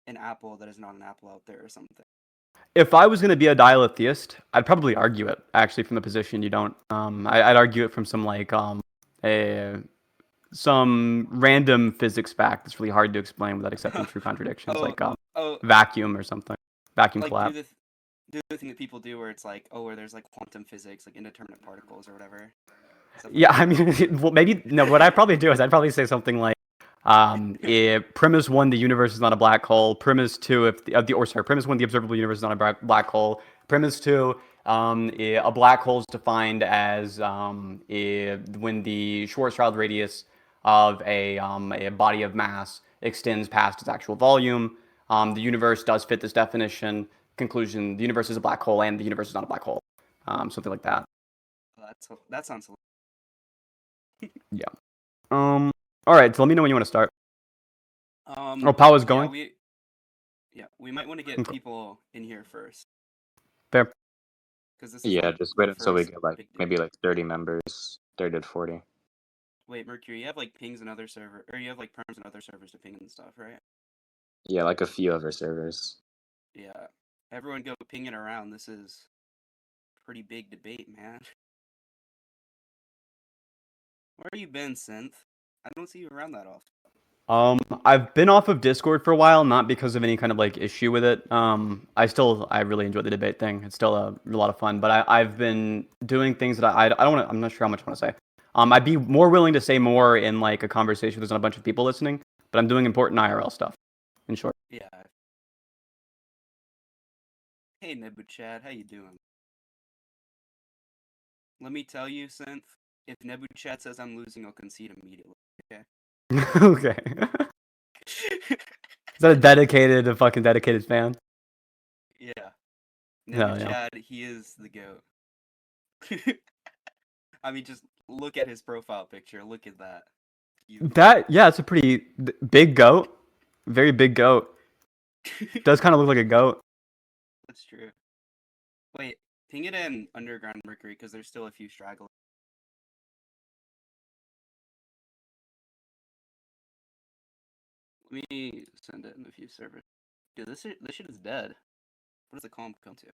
an apple that is not an apple out there or something. If I was going to be a dialetheist, I'd probably argue it actually from the position you don't. I'd argue it from some like a some random physics fact that's really hard to explain without accepting true contradictions, Oh, like oh, vacuum or something, vacuum like collapse. do the thing that people do where it's like, oh, where there's like quantum physics, like indeterminate particles or whatever, stuff like Yeah, I that. mean, well, maybe no. What I'd probably do is I'd probably say something like, if premise one, the universe is not a black hole. Premise two, if premise one, the observable universe is not a black hole. Premise two, a black hole is defined as when the Schwarzschild radius of a body of mass extends past its actual volume. The universe does fit this definition. Conclusion: the universe is a black hole, and the universe is not a black hole. Something like that. That sounds. Yeah. All right. So let me know when you want to start. Oh, is Yeah, going. we might want to get Okay. people in here first Fair. because this is Yeah, like just wait the until we first get like big deal. maybe like 30 members, 30 to 40. Wait, Mercury, you have like pings and other server, or you have like perms and other servers to ping and stuff, right? Yeah, like a few other servers. Yeah. Everyone go ping it around. This is pretty big debate, man. Where have you been, Synth? I don't see you around that often. I've been off of Discord for a while, not because of any kind of like issue with it. I really enjoy the debate thing. It's still a lot of fun. But I've been doing things that I don't want to. I'm not sure how much I want to say. I'd be more willing to say more in like a conversation with a bunch of people listening. But I'm doing important IRL stuff. In short. Yeah. Hey, Nebu Chad, how you doing? Let me tell you, Synth. If Nebu Chad says I'm losing, I'll concede immediately. Okay. Okay. Is that a fucking dedicated fan? Yeah. Nebu No, yeah. Chad, he is the goat. I mean, just look at his profile picture. Look at that. It's a pretty big goat. Very big goat. Does kind of look like a goat. That's true. Wait, ping it in Underground Mercury because there's still a few stragglers. Let me send it in a few servers. Dude, this shit is dead. What does the column come to?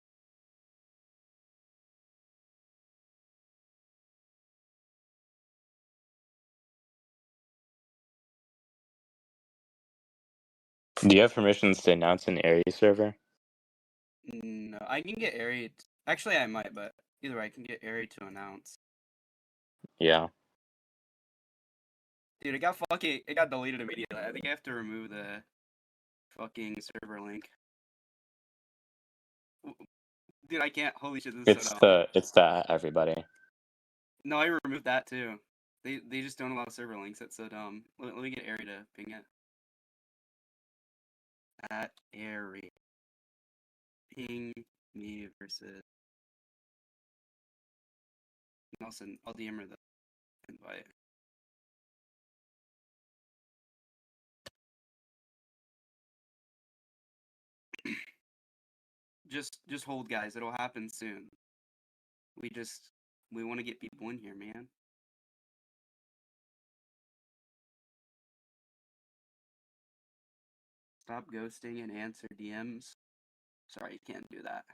Do you have permissions to announce an area server? No, I can get Airy. Actually, I might, but either way, I can get Airy to announce. Yeah. Dude, it got deleted immediately. I think I have to remove the fucking server link. Dude, I can't. Holy shit, this is so dumb. It's the everybody. No, I removed that too. They just don't allow server links. That's so dumb. Let me get Airy to ping it. At Airy. Ping me versus Nelson. I'll DM her the invite. Just hold, guys. It'll happen soon. We want to get people in here, man. Stop ghosting and answer DMs. Sorry, you can't do that.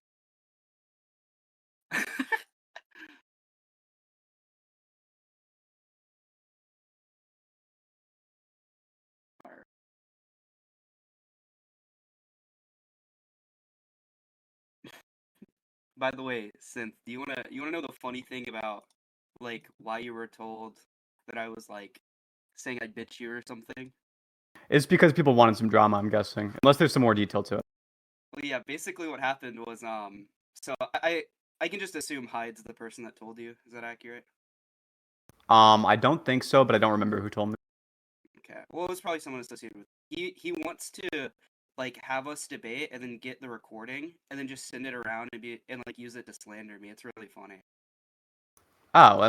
By the way, Synth, do you wanna know the funny thing about like why you were told that I was like saying I'd bitch you or something? It's because people wanted some drama, I'm guessing. Unless there's some more detail to it. Well, yeah, basically what happened was so I can just assume Hyde's the person that told you. Is that accurate? I don't think so, but I don't remember who told me. Okay. Well, it was probably someone associated with. He wants to like have us debate and then get the recording and then just send it around and like use it to slander me. It's really funny. Oh,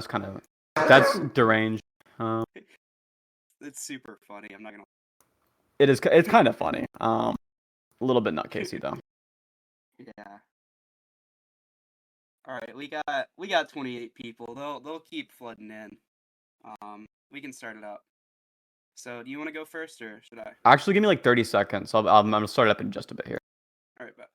that's deranged. It's super funny. I'm not gonna. It's kind of funny. A little bit nutcasey though. Yeah. All right, we got 28 people. They'll keep flooding in. We can start it up. So do you want to go first or should I? Actually, give me like 30 seconds. I'm gonna start it up in just a bit here. All right, bet.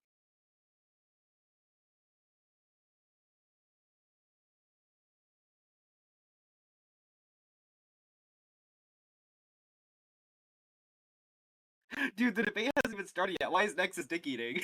Dude, the debate hasn't even started yet. Why is Nexus dick eating?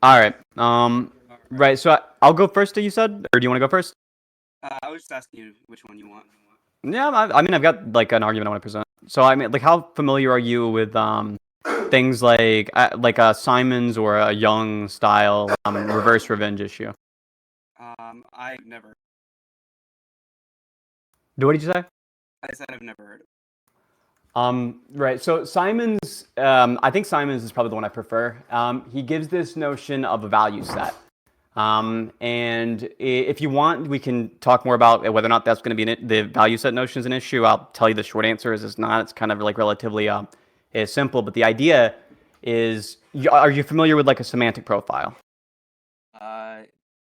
All right. Right. So I'll go first. You said, or do you want to go first? I was just asking you which one you want. Yeah. I mean, I've got like an argument I want to present. So I mean, like, how familiar are you with things like Simon's or a Young style reverse revenge issue? I've never. What did you say? I said I've never heard of it. Right. So Simon's, I think Simon's is probably the one I prefer. He gives this notion of a value set. And if you want, we can talk more about whether or not that's going to be the value set notion is an issue. I'll tell you the short answer is it's not. It's kind of like relatively simple. But the idea is, are you familiar with like a semantic profile?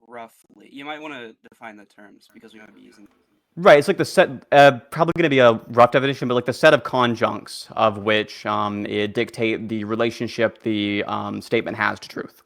Roughly. You might want to define the terms because we might be using. Right, it's like the set, probably going to be a rough definition, but like the set of conjuncts of which it dictate the relationship the statement has to truth.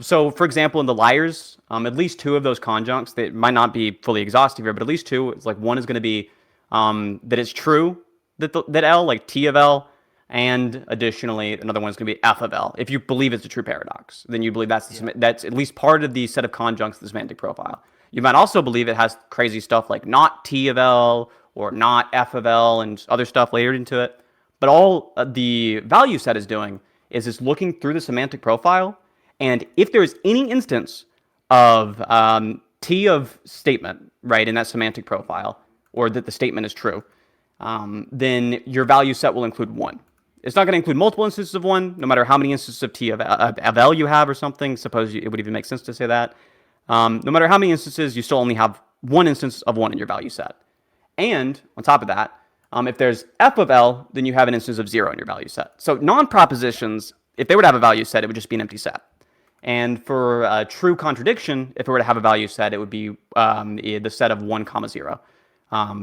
So, for example, in the liars, at least two of those conjuncts, that might not be fully exhaustive here, but at least two, it's like one is going to be that it's true that L, like T of L, and additionally, another one is going to be F of L. If you believe it's a true paradox, then you believe that's at least part of the set of conjuncts of the semantic profile. You might also believe it has crazy stuff like not T of L or not F of L and other stuff layered into it. But all the value set is doing is it's looking through the semantic profile, and if there's any instance of T of statement, right, in that semantic profile, or that the statement is true, then your value set will include 1. It's not going to include multiple instances of 1, no matter how many instances of T of L you have or something. Suppose it would even make sense to say that. No matter how many instances, you still only have 1 instance of 1 in your value set. And on top of that, if there's F of L, then you have an instance of 0 in your value set. So non-propositions, if they were to have a value set, it would just be an empty set. And for a true contradiction, if it were to have a value set, it would be the set of 1, 0.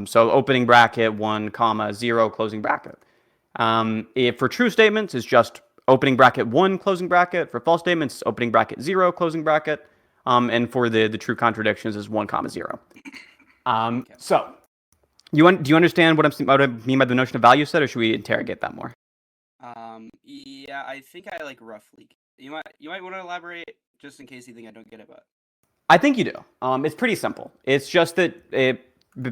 So opening bracket, 1, 0, closing bracket. If for true statements, it's just opening bracket 1, closing bracket. For false statements, opening bracket 0, closing bracket. And for the true contradictions is 1, 0. So, do you understand what I mean by the notion of value set, or should we interrogate that more? Yeah, I think I like roughly. You might want to elaborate just in case you think I don't get it, but I think you do. It's pretty simple. It's just that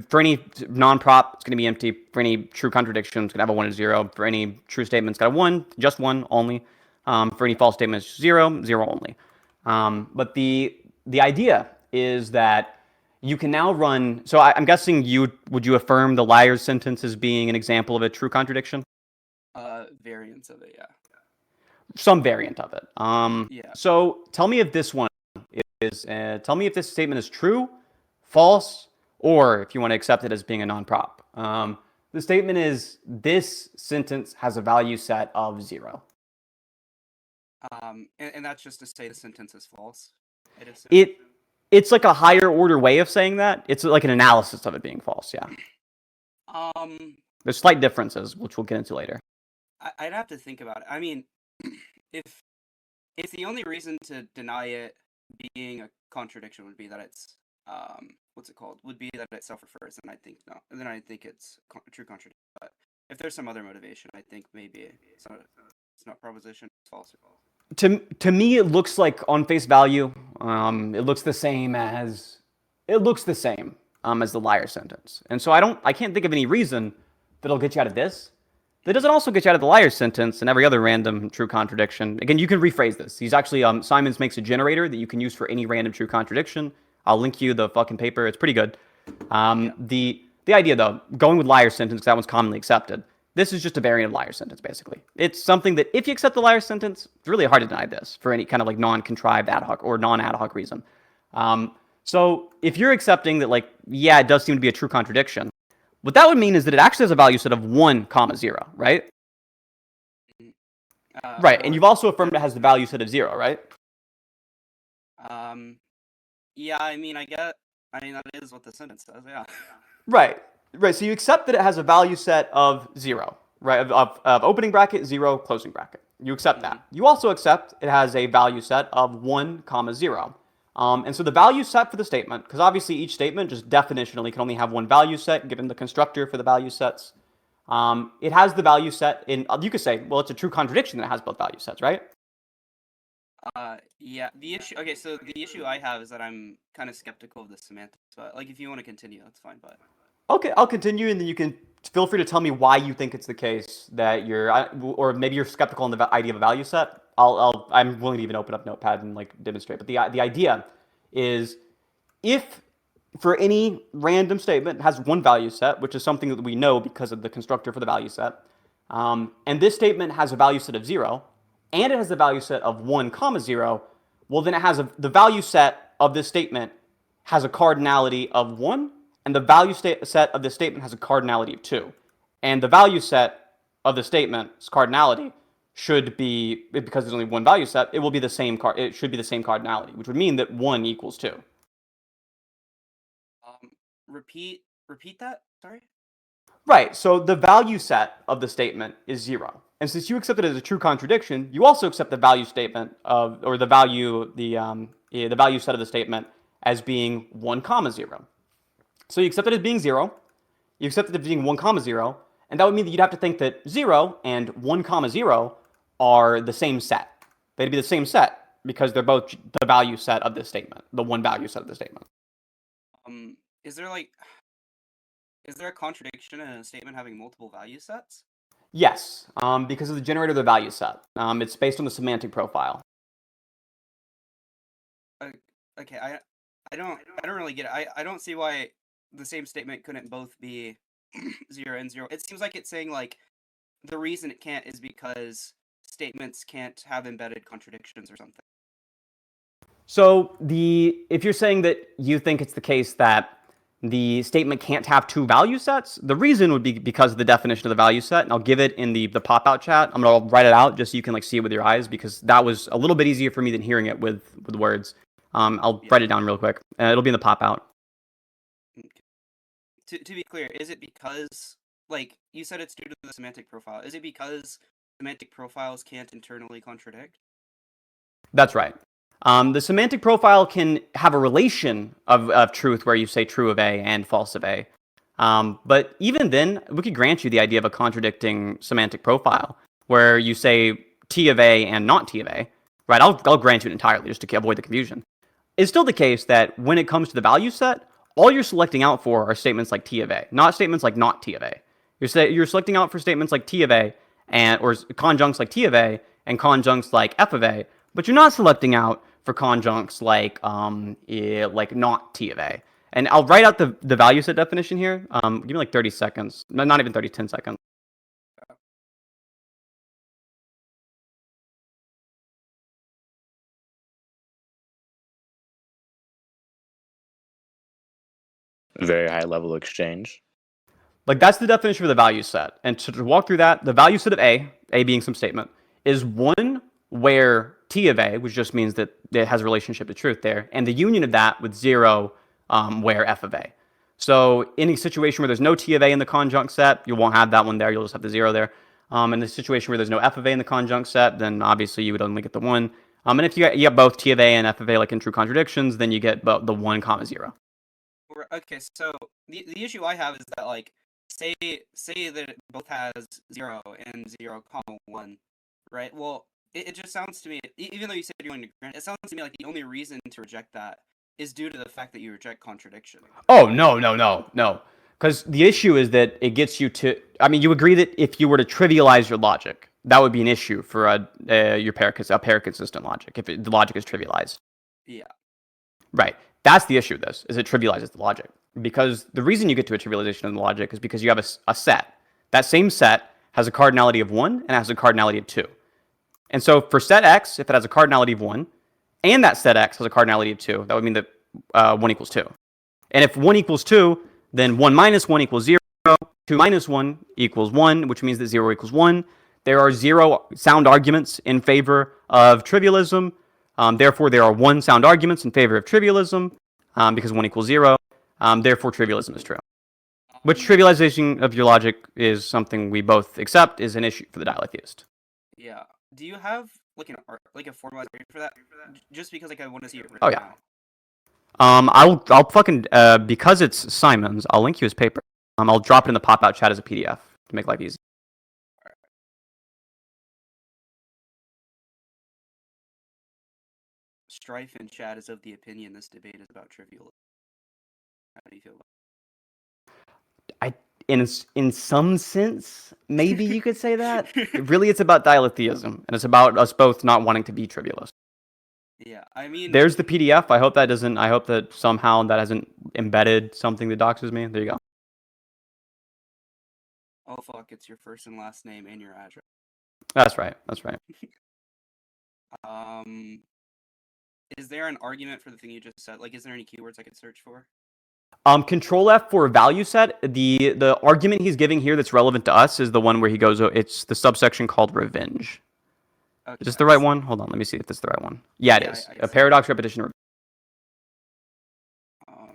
for any non-prop, it's going to be empty. For any true contradiction, it's going to have a 1 and 0. For any true statement, it's got a 1, just 1 only. For any false statements, 0, 0 only. But the idea is that you can now run. So I'm guessing would you affirm the liar's sentence as being an example of a true contradiction? Variants of it, yeah. Some variant of it. Yeah. So tell me if this one is. Tell me if this statement is true, false, or if you want to accept it as being a non-prop. The statement is this sentence has a value set of 0. And that's just to say the sentence is false. It's like a higher order way of saying that. It's like an analysis of it being false. Yeah. There's slight differences, which we'll get into later. I'd have to think about it. I mean, if the only reason to deny it being a contradiction would be that it's what's it called? Would be that it self-refers, and I think no. And then I think it's a true contradiction. But if there's some other motivation, I think maybe it's not proposition. It's false. To me, it looks like on face value, it looks the same as the liar sentence, and so I can't think of any reason that'll get you out of this. That doesn't also get you out of the liar sentence and every other random true contradiction. Again, you can rephrase this. He's actually Simons makes a generator that you can use for any random true contradiction. I'll link you the fucking paper. It's pretty good. The idea, though, going with liar sentence, because that one's commonly accepted, this is just a variant of liar sentence, basically. It's something that, if you accept the liar sentence, it's really hard to deny this for any kind of like non-contrived ad hoc or non-ad hoc reason. So if you're accepting that, like, yeah, it does seem to be a true contradiction, what that would mean is that it actually has a value set of 1, 0, right? Right, and you've also affirmed it has the value set of 0, right? Yeah, I mean, that is what the sentence says, yeah. Right. So you accept that it has a value set of 0, right? Of opening bracket, 0, closing bracket. You accept that. You also accept it has a value set of 1, 0. And so the value set for the statement, because obviously each statement just definitionally can only have one value set given the constructor for the value sets. It has the value set in, you could say, well, it's a true contradiction that it has both value sets, right? Yeah, so the issue I have is that I'm kind of skeptical of the semantics, but like if you want to continue, that's fine, but... Okay, I'll continue, and then you can feel free to tell me why you think it's the case that or maybe you're skeptical on the idea of a value set. I'm willing to even open up Notepad and like demonstrate. But the idea is, if for any random statement has one value set, which is something that we know because of the constructor for the value set, and this statement has a value set of 0, and it has the value set of 1, 0, well then it has the value set of this statement has a cardinality of 1. And the value set of this statement has a cardinality of 2. And the value set of the statement's cardinality should be, because there's only one value set, it will be the same it should be the same cardinality, which would mean that 1 equals 2. Repeat that? Sorry? Right, so the value set of the statement is 0. And since you accept it as a true contradiction, you also accept the value statement the value set of the statement as being 1, 0. So you accept it as being 0, you accept it as being 1, 0, and that would mean that you'd have to think that 0 and 1, 0 are the same set. They'd be the same set because they're both the value set of this statement, the one value set of the statement. Is there a contradiction in a statement having multiple value sets? Yes, because of the generator of the value set. It's based on the semantic profile. Okay, I don't really get it. I don't see why the same statement couldn't both be 0 and 0. It seems like it's saying, like, the reason it can't is because statements can't have embedded contradictions or something. So if you're saying that you think it's the case that the statement can't have two value sets, the reason would be because of the definition of the value set, and I'll give it in the pop-out chat. I'm going to write it out just so you can like see it with your eyes, because that was a little bit easier for me than hearing it with words. I'll write it down real quick. It'll be in the pop-out. To be clear, is it because, like, you said it's due to the semantic profile. Is it because semantic profiles can't internally contradict? That's right. The semantic profile can have a relation of truth where you say true of A and false of A. But even then, we could grant you the idea of a contradicting semantic profile where you say T of A and not T of A. Right, I'll grant you it entirely just to avoid the confusion. It's still the case that when it comes to the value set, all you're selecting out for are statements like T of A, not statements like not T of A. You're selecting out for statements like T of A or conjuncts like T of A and conjuncts like F of A, but you're not selecting out for conjuncts like not T of A. And I'll write out the value set definition here. Give me like 30 seconds. Not even 30, 10 seconds. Very high level exchange. Like, that's the definition for the value set. And to walk through that, the value set of A being some statement, is one where T of A, which just means that it has a relationship to truth there, and the union of that with 0 where F of A. So in a situation where there's no T of A in the conjunct set, you won't have that one there, you'll just have the 0 there. In the situation where there's no F of A in the conjunct set, then obviously you would only get the 1. And if you get both T of A and F of A like in true contradictions, then you get the 1, 0. Okay, so the issue I have is that, like, say that it both has 0 and 0, 1, right? Well, it just sounds to me, even though you said you're going to grant, it sounds to me like the only reason to reject that is due to the fact that you reject contradiction. Oh, no. Because the issue is that it gets you to, I mean, you agree that if you were to trivialize your logic, that would be an issue for your pair consistent logic, if the logic is trivialized. Yeah. Right. That's the issue with this, is it trivializes the logic. Because the reason you get to a trivialization of the logic is because you have a set. That same set has a cardinality of 1 and has a cardinality of 2. And so for set X, if it has a cardinality of 1, and that set X has a cardinality of 2, that would mean that 1 equals 2. And if 1 equals 2, then 1 minus 1 equals 0, 2 minus 1 equals 1, which means that 0 equals 1. There are 0 sound arguments in favor of trivialism. Therefore, there are 1 sound arguments in favor of trivialism, because 1 equals 0. Therefore, trivialism is true. Which trivialization of your logic is something we both accept is an issue for the dialetheist. Yeah. Do you have like a formalized argument for that? Just because like I want to see it written Oh yeah. out. I'll fucking because it's Simon's, I'll link you his paper. I'll drop it in the pop-out chat as a PDF to make life easy. Strife in chat is of the opinion this debate is about trivialism. How do you feel about In some sense, maybe you could say that. Really, it's about dialetheism, and it's about us both not wanting to be trivialists. Yeah, I mean, There's the PDF. I hope that somehow that hasn't embedded something that doxes me. There you go. oh fuck, it's your first and last name and your address. That's right. Is there an argument for the thing you just said? Like, is there any keywords I could search for? Control F for value set. The argument he's giving here that's relevant to us is the one where he goes, it's the subsection called revenge. Okay, Is this the right one? Hold on, let me see if this is the right one. Yeah, it is. A paradox, repetition,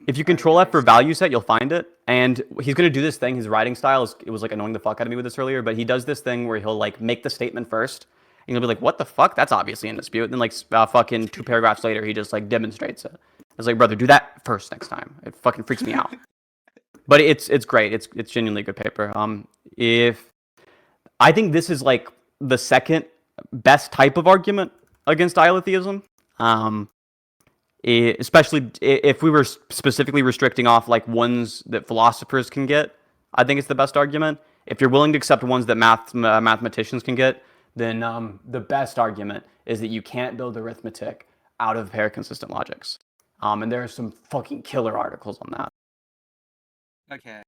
if you control F for value set, you'll find it. And he's going to do this thing. His writing style, it was like annoying the fuck out of me with this earlier, but he does this thing where he'll like make the statement first. And he'll be like, what the fuck? That's obviously in dispute. And then like fucking 2 paragraphs later, he just like demonstrates it. It's like, brother, do that first next time. It fucking freaks me out. But it's great. It's genuinely a good paper. If I think this is like the second best type of argument against dialetheism. Especially if we were specifically restricting off like ones that philosophers can get, I think it's the best argument. If you're willing to accept ones that mathematicians can get, then the best argument is that you can't build arithmetic out of pair-consistent logics. And there are some fucking killer articles on that. Okay.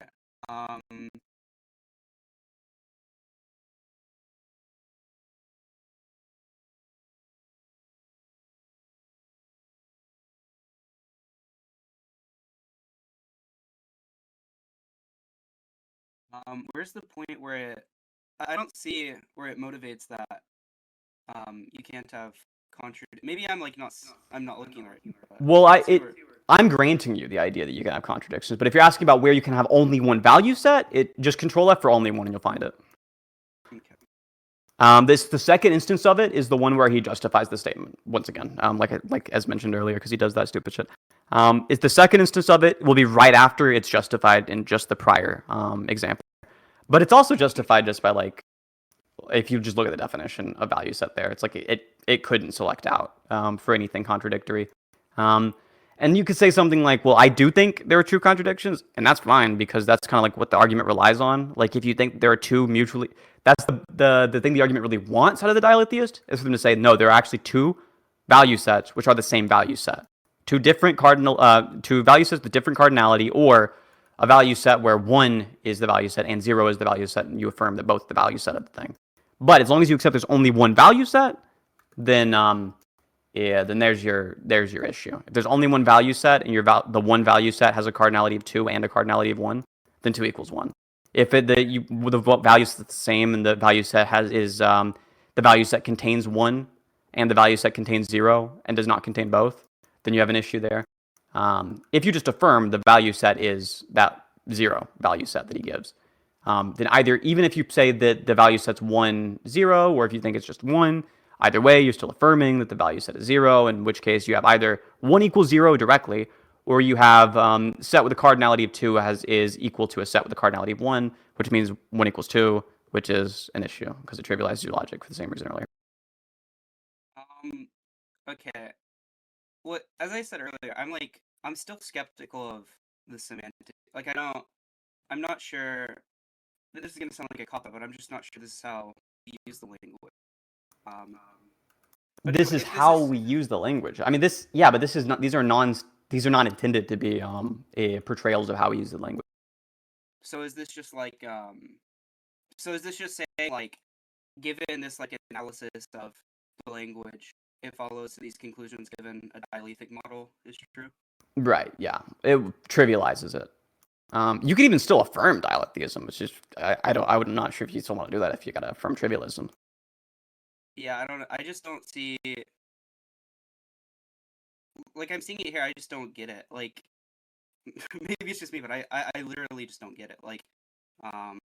Where's the point where I don't see where it motivates that you can't have maybe I'm like I'm not looking right. Well, I'm granting you the idea that you can have contradictions, but if you're asking about where you can have only one value set, just control F for only one and you'll find it. Okay. The second instance of it is the one where he justifies the statement once again, like as mentioned earlier, because he does that stupid shit. It's the second instance of it will be right after it's justified in just the prior example, but it's also justified just by like, if you just look at the definition of value set there, it's like it couldn't select out for anything contradictory. And you could say something like, well, I do think there are true contradictions, and that's fine because that's kind of like what the argument relies on. Like if you think there are two mutually, that's the thing the argument really wants out of the dialetheist is for them to say, no, there are actually two value sets which are the same value set. Two value sets with different cardinality, or a value set where 1 is the value set and 0 is the value set, and you affirm that both the value set of the thing. But as long as you accept there's only one value set, then then there's your issue. If there's only one value set and the one value set has a cardinality of 2 and a cardinality of 1, then 2 equals 1. If the value set is the same and the value set the value set contains 1 and the value set contains 0 and does not contain both, then you have an issue there. If you just affirm the value set is that 0 value set that he gives, then even if you say that the value set's 1, 0, or if you think it's just 1, either way, you're still affirming that the value set is 0, in which case you have either 1 equals 0 directly, or you have set with a cardinality of 2 is equal to a set with a cardinality of 1, which means 1 equals 2, which is an issue because it trivializes your logic for the same reason earlier. Okay. Well, as I said earlier, I'm still skeptical of the semantic. Like I'm not sure. This is gonna sound like a cop-out, but I'm just not sure this is how we use the language. This is how we use the language. I mean, but these are These are not intended to be portrayals of how we use the language. So is this just like saying like, given this like analysis of the language, it follows these conclusions given a dialethic model is true? Right, yeah. It trivializes it. You can even still affirm dialetheism. It's just I'm not sure if you still want to do that if you gotta affirm trivialism. Yeah, I just don't see, like, I'm seeing it here, I just don't get it. Like, maybe it's just me, but I literally just don't get it. Like, I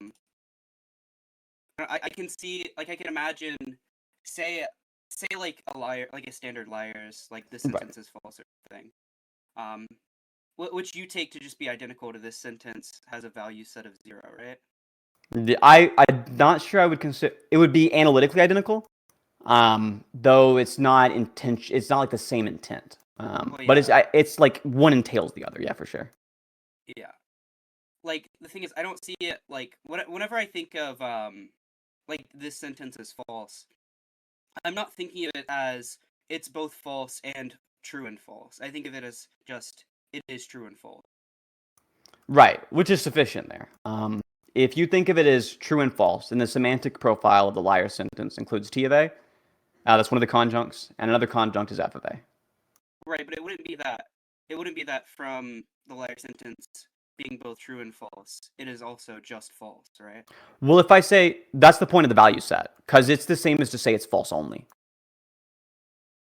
can see, like, I can imagine, say like a liar, like a standard liar's, like this sentence is false or thing. Which you take to just be identical to this sentence has a value set of 0, right? I'm not sure I would consider it would be analytically identical, though it's not it's not like the same intent. But it's like one entails the other, yeah, for sure. Yeah, like the thing is, I don't see it like whenever I think of like this sentence is false, I'm not thinking of it as it's both false and true and false. I think of it as just it is true and false. Right, which is sufficient there. If you think of it as true and false, then the semantic profile of the liar sentence includes T of A. That's one of the conjuncts, and another conjunct is F of A. Right, but it wouldn't be that. It wouldn't be that from the liar sentence being both true and false. It is also just false, right? Well, if I say that's the point of the value set, because it's the same as to say it's false only.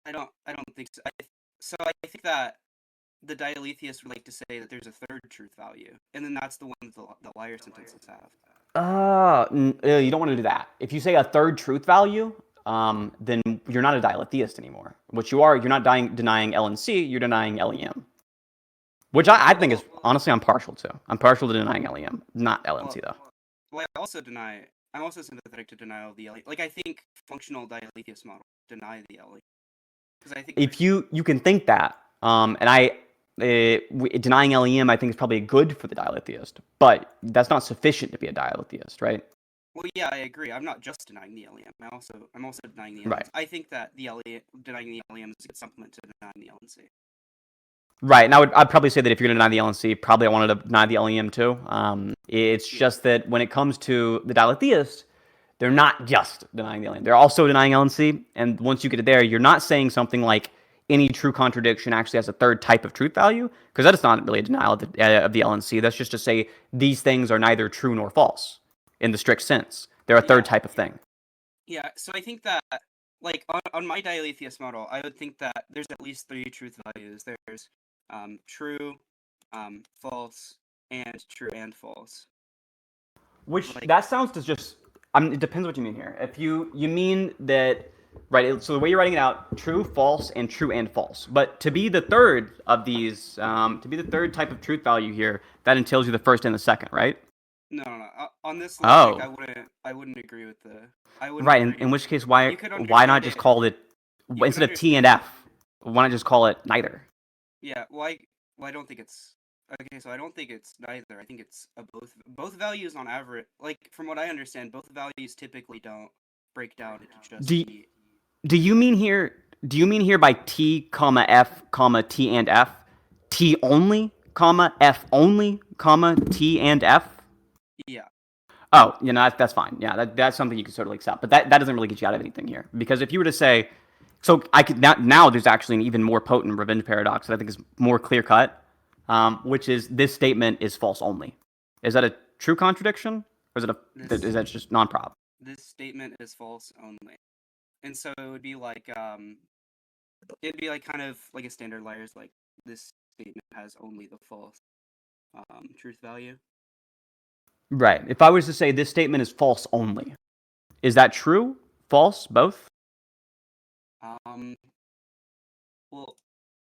I don't think so. I think that the dialetheist would like to say that there's a third truth value, and then that's the one that the liar sentences have. You don't want to do that. If you say a third truth value, then you're not a dialetheist anymore. What you are, you're not denying L and C, you're denying LEM. Which I think is, honestly, I'm partial to. I'm partial to denying LEM, not LNC, though. Well, I'm also sympathetic to denial of the LEM. Like, I think functional dialetheist models deny the LEM. Because I think if you can think that, denying LEM, I think is probably good for the dialetheist, but that's not sufficient to be a dialetheist, right? Well, yeah, I agree. I'm not just denying the LEM. I'm also denying the LEM. Right. I think that denying the LEM is a good supplement to denying the LNC. Right, and I'd probably say that if you're going to deny the LNC, probably I wanted to deny the LEM too. It's just that when it comes to the dialetheist, they're not just denying the LEM. They're also denying LNC, and once you get it there, you're not saying something like any true contradiction actually has a third type of truth value, because that is not really a denial of the LNC. That's just to say these things are neither true nor false in the strict sense. They're a third type of thing. Yeah, so I think that, like, on my dialetheist model, I would think that there's at least 3 truth values. There's true, false, and true and false. Which, like, that sounds to just, it depends what you mean here. If you mean that, right, so the way you're writing it out, true, false, and true and false. But to be the third of these, to be the third type of truth value here, that entails you the first and the second, right? No. On this logic, I wouldn't agree with the. Right. In which case, why not just call it instead of T and F? Why not just call it neither? Yeah. Well, I don't think it's okay. So I don't think it's neither. I think it's a both. Both values on average, like from what I understand, both values typically don't break down into just T. Do you mean here by T, comma F, comma T and F, T only, comma F only, comma T and F? Yeah. Oh, that's fine. Yeah, that's something you can totally accept. But that doesn't really get you out of anything here. Because if you were to say, so I could now there's actually an even more potent revenge paradox that I think is more clear cut, which is this statement is false only. Is that a true contradiction, or is that just non-prob? This statement is false only, and so it would be like kind of like a standard liar's, like, this statement has only the false truth value. Right. If I was to say this statement is false only, is that true? False? Both? Well,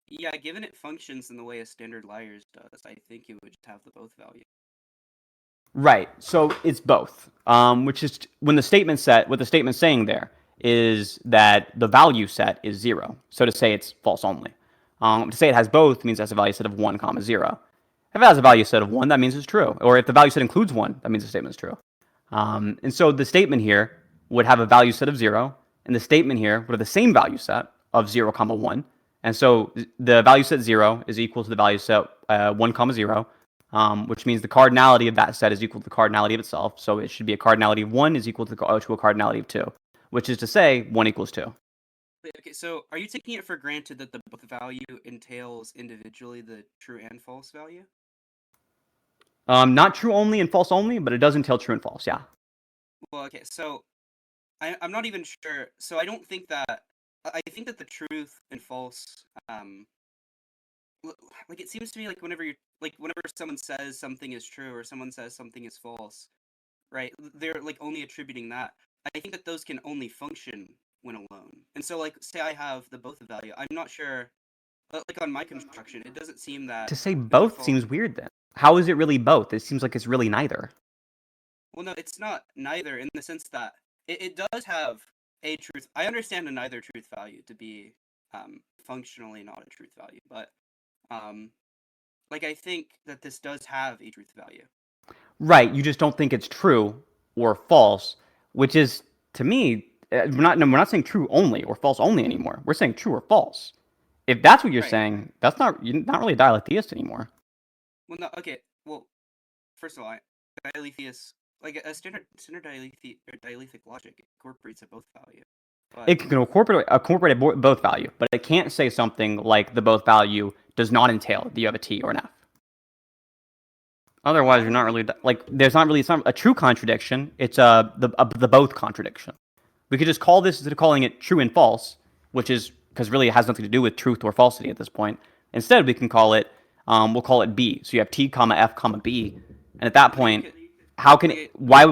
yeah, given it functions in the way a standard liar's does, I think it would just have the both value. Right. So it's both. Which is what the statement's saying there is that the value set is 0. So to say it's false only. To say it has both means it has a value set of 1, 0. If it has a value set of 1, that means it's true. Or if the value set includes 1, that means the statement is true. And so the statement here would have a value set of 0, and the statement here would have the same value set of 0, 1, And so the value set 0 is equal to the value set 1 comma 0, which means the cardinality of that set is equal to the cardinality of itself. So it should be a cardinality of 1 is equal to a cardinality of 2, which is to say 1 equals 2. Okay, so are you taking it for granted that the both value entails individually the true and false value? Not true only and false only, but it does entail true and false, yeah. Well, okay, so I'm not even sure. So I don't think that I think that the truth and false, like it seems to me like whenever someone says something is true or someone says something is false, right? They're like only attributing that. I think that those can only function when alone. And so like say I have the both value. I'm not sure like on my construction, it doesn't seem that To say the both default. seems weird then. How is it really both? It seems like it's really neither. Well, no, it's not neither in the sense that it does have a truth. I understand a neither truth value to be functionally not a truth value, but like I think that this does have a truth value. Right, you just don't think it's true or false, which is, to me, we're not saying true only or false only anymore. We're saying true or false. If that's what you're Right. saying, you're not really a dialetheist anymore. Well, no, okay. Well, first of all, dialetheist, like a standard dialethic logic incorporates a both value. But It can incorporate both value, but it can't say something like the both value does not entail that you have a T or an F. Otherwise, you're not really like there's not really a true contradiction. It's the both contradiction. We could just call this instead of calling it true and false, which is because really it has nothing to do with truth or falsity at this point. Instead, we can call it we'll call it B. So you have T comma F comma B, and at that point, how can why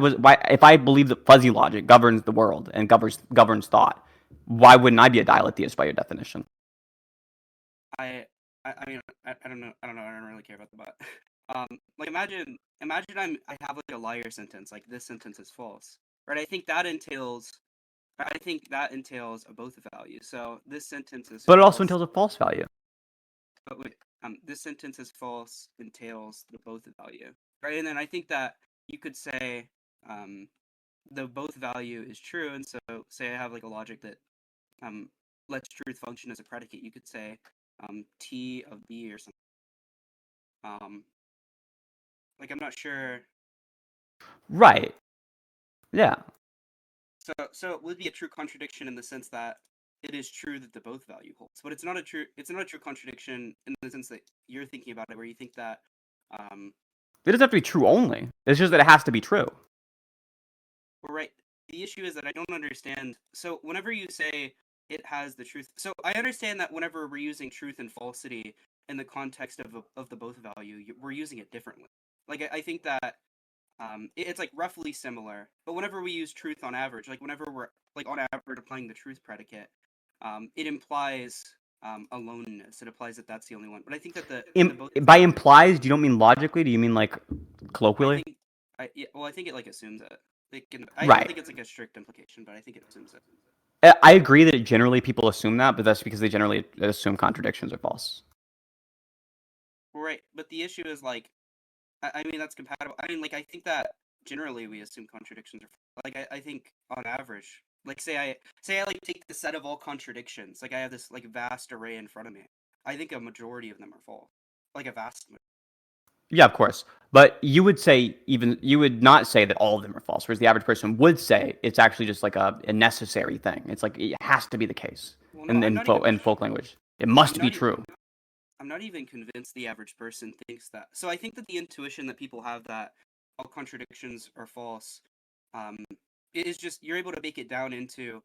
if I believe that fuzzy logic governs the world and governs thought, why wouldn't I be a dialetheist by your definition? I mean I don't know I don't really care about the but like imagine I have like a liar sentence like this sentence is false, right? I think that entails a both value. So this sentence is But it false, also entails a false value. but wait, this sentence is false entails the both value, right? And then I think that you could say the both value is true, and so say I have like a logic that lets truth function as a predicate. You could say T of B or something. Like I'm not sure. Right. Yeah. So it would be a true contradiction in the sense that it is true that the both value holds, but it's not a true contradiction in the sense that you're thinking about it, where you think that It doesn't have to be true only. It's just that it has to be true. right. The issue is that I don't understand. So whenever you say it has the truth, so I understand that whenever we're using truth and falsity in the context of the both value, we're using it differently. Like I think that it's like roughly similar, but whenever we use truth on average, like whenever we're like on average applying the truth predicate, it implies aloneness. It implies that that's the only one. But I think that By implies, do you don't mean logically? Do you mean like colloquially? I think it like assumes it. Right. don't think it's like a strict implication, but I think it assumes it. I agree that generally people assume that, but that's because they generally assume contradictions are false. Right, but the issue is like, I mean that's compatible. I mean like I think that generally we assume contradictions are like I think on average, like say I like take the set of all contradictions, like I have this like vast array in front of me. I think a majority of them are false, like a vast. Yeah, of course. But you would not say that all of them are false, whereas the average person would say it's actually just like a necessary thing. It's like it has to be the case in folk language. It must be true. I'm not even convinced the average person thinks that. So I think that the intuition that people have that all contradictions are false, is just you're able to make it down into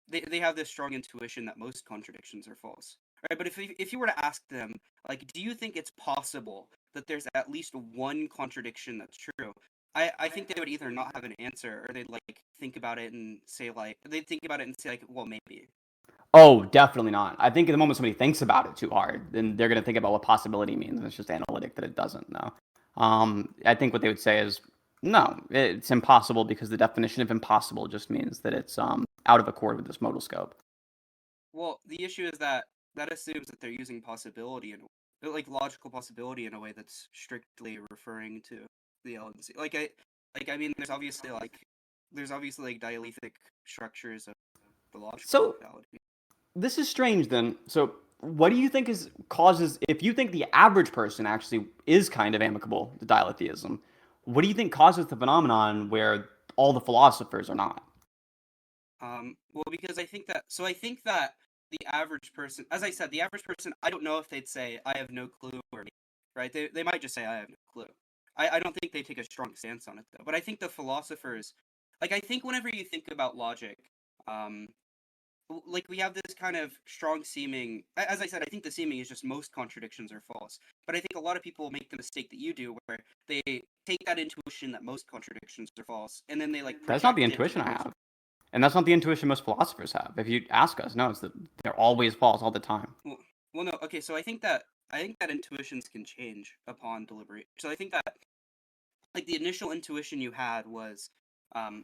they have this strong intuition that most contradictions are false. Right? But if you were to ask them, like, do you think it's possible that there's at least one contradiction that's true? I think they would either not have an answer or they'd like think about it and say like they'd think about it and say like, well, maybe. Oh, definitely not. I think at the moment somebody thinks about it too hard, then they're going to think about what possibility means, and it's just analytic that it doesn't know. I think what they would say is, no, it's impossible because the definition of impossible just means that it's out of accord with this modal scope. Well, the issue is that assumes that they're using possibility and like logical possibility in a way that's strictly referring to the LNC. I mean, there's obviously like dialethic structures of the logical modality. this is strange then. So what do you think causes, if you think the average person actually is kind of amicable to dialetheism, what do you think causes the phenomenon where all the philosophers are not? Well, because I think that the average person, as I said, the average person, I don't know if they'd say, I have no clue, or right? They might just say, I have no clue. I don't think they take a strong stance on it, though. But I think the philosophers, like, I think whenever you think about logic, um, like, we have this kind of strong seeming, as I said, I think the seeming is just most contradictions are false. But I think a lot of people make the mistake that you do, where they take that intuition that most contradictions are false, and then they, like, That's not project the it to intuition the I most. have. And that's not the intuition most philosophers have. If you ask us, no, it's that they're always false all the time. Well, no. Okay, so I think that intuitions can change upon deliberate. So I think that, like, the initial intuition you had was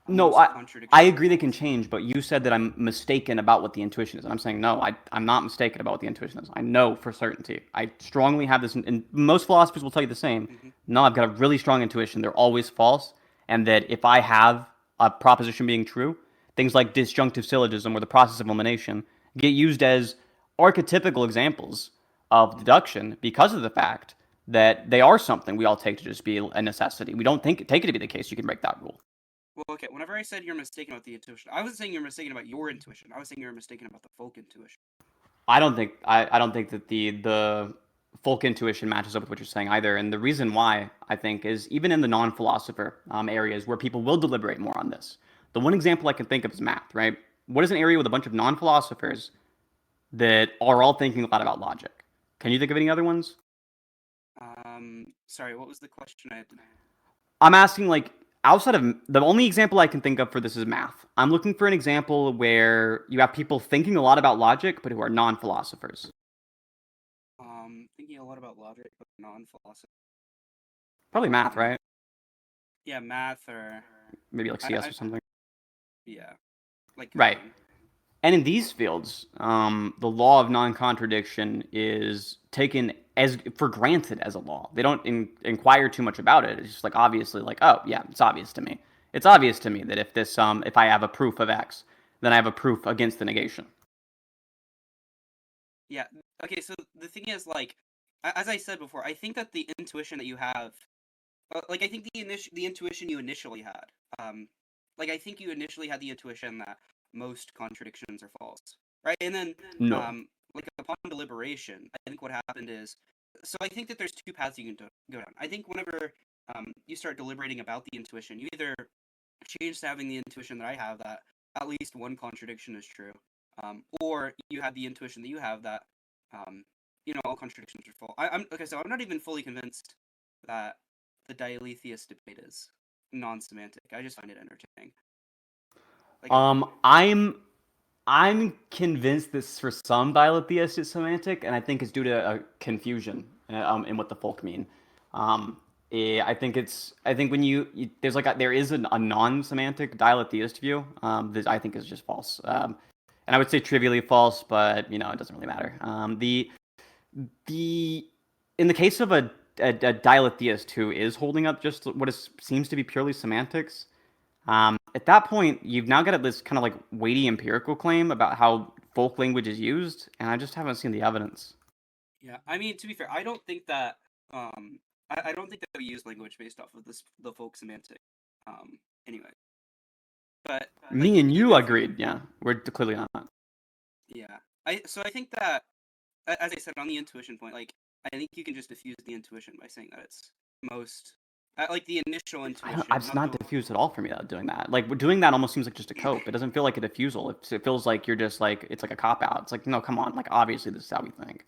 No, most I contradictions are agree they can false. change, but you said that I'm mistaken about what the intuition is. And I'm saying, no, I'm not mistaken about what the intuition is. I know for certainty. I strongly have this, and most philosophers will tell you the same. Hmm. No, I've got a really strong intuition. They're always false. And that if I have a proposition being true, things like disjunctive syllogism or the process of elimination get used as archetypical examples of deduction because of the fact that they are something we all take to just be a necessity. We don't take it to be the case you can break that rule. Well, okay. Whenever I said you're mistaken about the intuition, I wasn't saying you're mistaken about your intuition. I was saying you're mistaken about the folk intuition. I don't think that the folk intuition matches up with what you're saying either. And the reason why I think is even in the non-philosopher areas where people will deliberate more on this. The one example I can think of is math, right? What is an area with a bunch of non-philosophers that are all thinking a lot about logic? Can you think of any other ones? Sorry. What was the question I had? I'm asking like outside of the only example I can think of for this is math. I'm looking for an example where you have people thinking a lot about logic but who are non-philosophers. Thinking a lot about logic, but non-philosophy. Probably math, right? Yeah, math or Maybe like CS I or something. yeah, like Right. coding. And in these fields, the law of non-contradiction is taken as for granted as a law. They don't inquire too much about it. It's just like obviously, like, oh yeah, it's obvious to me. It's obvious to me that if I have a proof of X, then I have a proof against the negation. Yeah. Okay. So the thing is, like, as I said before, I think that the intuition that you have, like, I think the intuition you initially had, like, I think you initially had the intuition that most contradictions are false, right? And then, No, like, upon deliberation, I think what happened is, so I think that there's two paths you can go down. I think whenever you start deliberating about the intuition, you either change to having the intuition that I have that at least one contradiction is true, or you have the intuition that you have that all contradictions are false. I'm okay, so I'm not even fully convinced that the dialetheist debate is non-semantic. I just find it entertaining. Like, I'm convinced this for some dialetheist is semantic, and I think it's due to a confusion in what the folk mean. I think when there's like there is a non-semantic dialetheist view that I think is just false, and I would say trivially false, but it doesn't really matter. The In the case of a dialetheist who is holding up just what seems to be purely semantics, at that point, you've now got this kind of like weighty empirical claim about how folk language is used, and I just haven't seen the evidence. yeah, I mean, to be fair, I don't think that I don't think that we use language based off of the folk semantic. Anyway, but like Me and you even for agreed, yeah. We're clearly not. yeah, I think that as I said on the intuition point, like, I think you can just diffuse the intuition by saying that it's most like the initial intuition, It's not not the diffused at all for me doing that. Like doing that almost seems like just a cope. It doesn't feel like a diffusal. It feels like you're just like it's like a cop out. It's like no, come on. Like obviously this is how we think.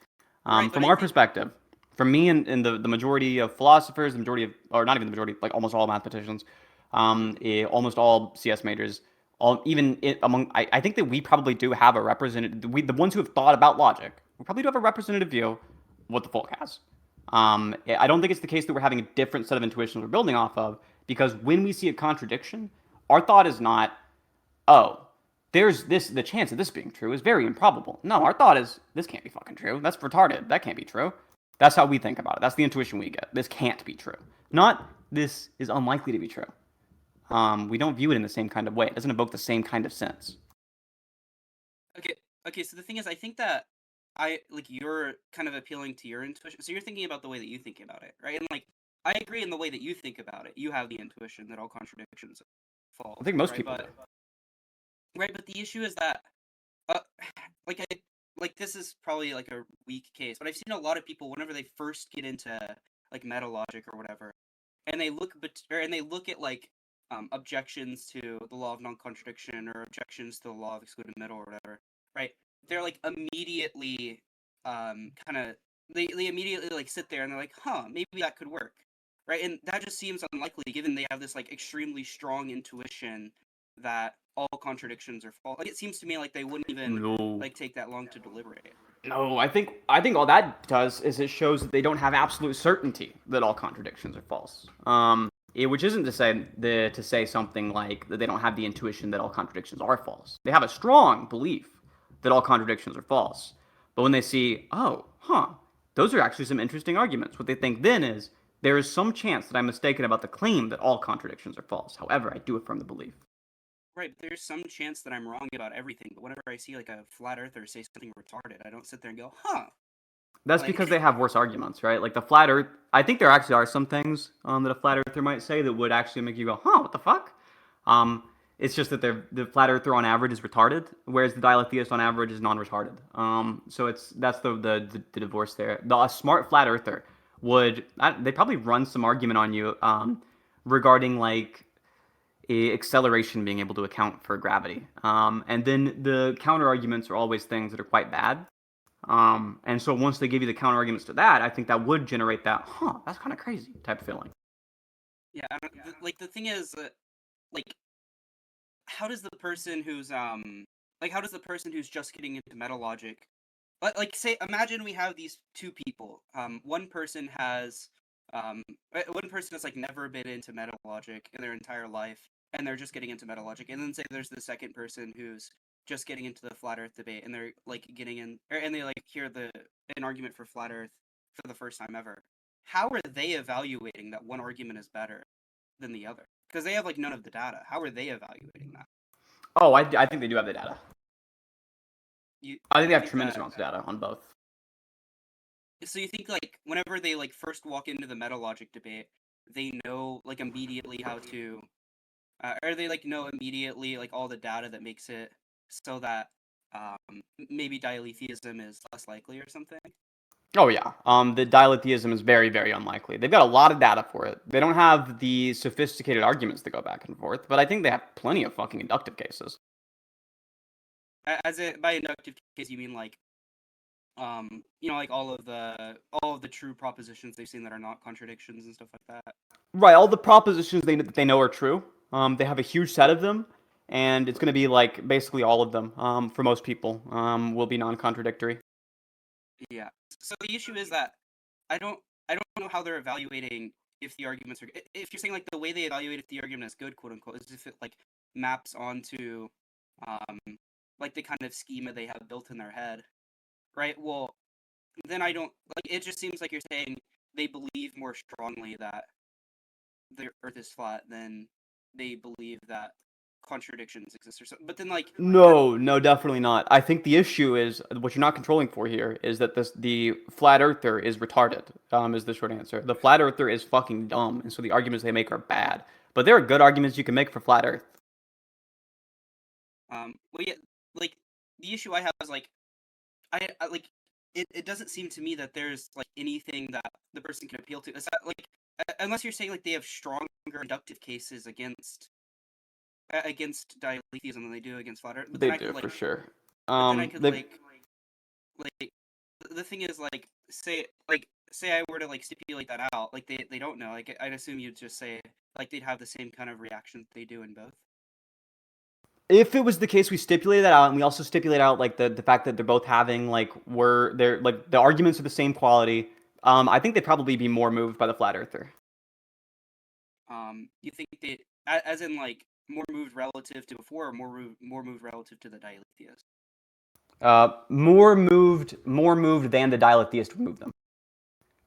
right, but From I our think perspective, from me and the majority of philosophers, the majority of or not even the majority, like almost all mathematicians, almost all CS majors, among I think that we probably do have a representative. The ones who have thought about logic, we probably do have a representative view of what the folk has. I don't think it's the case that we're having a different set of intuitions we're building off of because when we see a contradiction, our thought is not, oh, the chance of this being true is very improbable. No, our thought is, this can't be fucking true. That's retarded. That can't be true. That's how we think about it. That's the intuition we get. This can't be true. Not, this is unlikely to be true. We don't view it in the same kind of way. It doesn't evoke the same kind of sense. okay, okay, so the thing is, I think that you're kind of appealing to your intuition. So you're thinking about the way that you think about it, right? And like I agree in the way that you think about it. You have the intuition that all contradictions are false. I think most right? people do. Right, but the issue is that uh, like I like this is probably like a weak case, but I've seen a lot of people whenever they first get into like meta logic or whatever, and they look at like objections to the law of non-contradiction or objections to the law of excluded middle or whatever, right? They're like immediately kind of they immediately like sit there and they're like, huh, maybe that could work, right? And that just seems unlikely given they have this like extremely strong intuition that all contradictions are false. Like it seems to me like they wouldn't even No. like take that long to deliberate. No, I think all that does is it shows that they don't have absolute certainty that all contradictions are false. Which isn't to say something like that they don't have the intuition that all contradictions are false. They have a strong belief that all contradictions are false. But when they see, those are actually some interesting arguments, what they think then is there is some chance that I'm mistaken about the claim that all contradictions are false. However, I do affirm the belief. Right, but there's some chance that I'm wrong about everything, but whenever I see like a flat earther say something retarded, I don't sit there and go, huh. That's because they have worse arguments, right? Like the flat earth, I think there actually are some things that a flat earther might say that would actually make you go, what the fuck? It's just that the flat earther on average is retarded, whereas the dialetheist on average is non-retarded. So that's the divorce there. A smart flat earther they probably run some argument on you regarding like acceleration being able to account for gravity. And then the counter arguments are always things that are quite bad. And so once they give you the counter arguments to that, I think that would generate that, that's kind of crazy type of feeling. Yeah, like the thing is, like, how does the person who's just getting into meta logic, like say, imagine we have these two people. One person has like never been into meta logic in their entire life, and they're just getting into meta logic, and then say there's the second person who's just getting into the flat earth debate, and they're like getting in, and they like hear an argument for flat earth for the first time ever. How are they evaluating that one argument is better than the other? Because they have like none of the data. How are they evaluating that? Oh, I think they do have the data. I think they have tremendous that, amounts of data on both. So you think like whenever they like first walk into the meta logic debate, they know like immediately how to, or they like know immediately like all the data that makes it so that maybe dialetheism is less likely or something? Oh yeah, the dialetheism is very, very unlikely. They've got a lot of data for it. They don't have the sophisticated arguments to go back and forth, but I think they have plenty of fucking inductive cases. By inductive case, you mean like, like all of the true propositions they've seen that are not contradictions and stuff like that. Right, all the propositions they know are true. They have a huge set of them, and it's going to be like basically all of them. For most people, will be non-contradictory. Yeah. So the issue is that I don't know how they're evaluating if the arguments are. If you're saying like the way they evaluate if the argument is good, quote unquote, is if it like maps onto like the kind of schema they have built in their head, right? Well, then I don't like. It just seems like you're saying they believe more strongly that the Earth is flat than they believe that contradictions exist or something. But then like No, definitely not. I think the issue is what you're not controlling for here is that the flat earther is retarded. Is the short answer. The flat earther is fucking dumb, and so the arguments they make are bad. But there are good arguments you can make for flat Earth. Well, yeah, like the issue I have is like I like it doesn't seem to me that there's like anything that the person can appeal to. Is that like unless you're saying like they have stronger inductive cases against dialetheism than they do against flat Earth. But They do for sure. But then I could like the thing is like say I were to like stipulate that out, like they don't know. Like I'd assume you'd just say like they'd have the same kind of reaction they do in both. If it was the case, we stipulated that out, and we also stipulate out like the fact that they're both having they're like the arguments are the same quality. I think they'd probably be more moved by the flat earther. You think they, as in like more moved relative to before, or more moved relative to the dialetheist? More moved than the dialetheist would move them.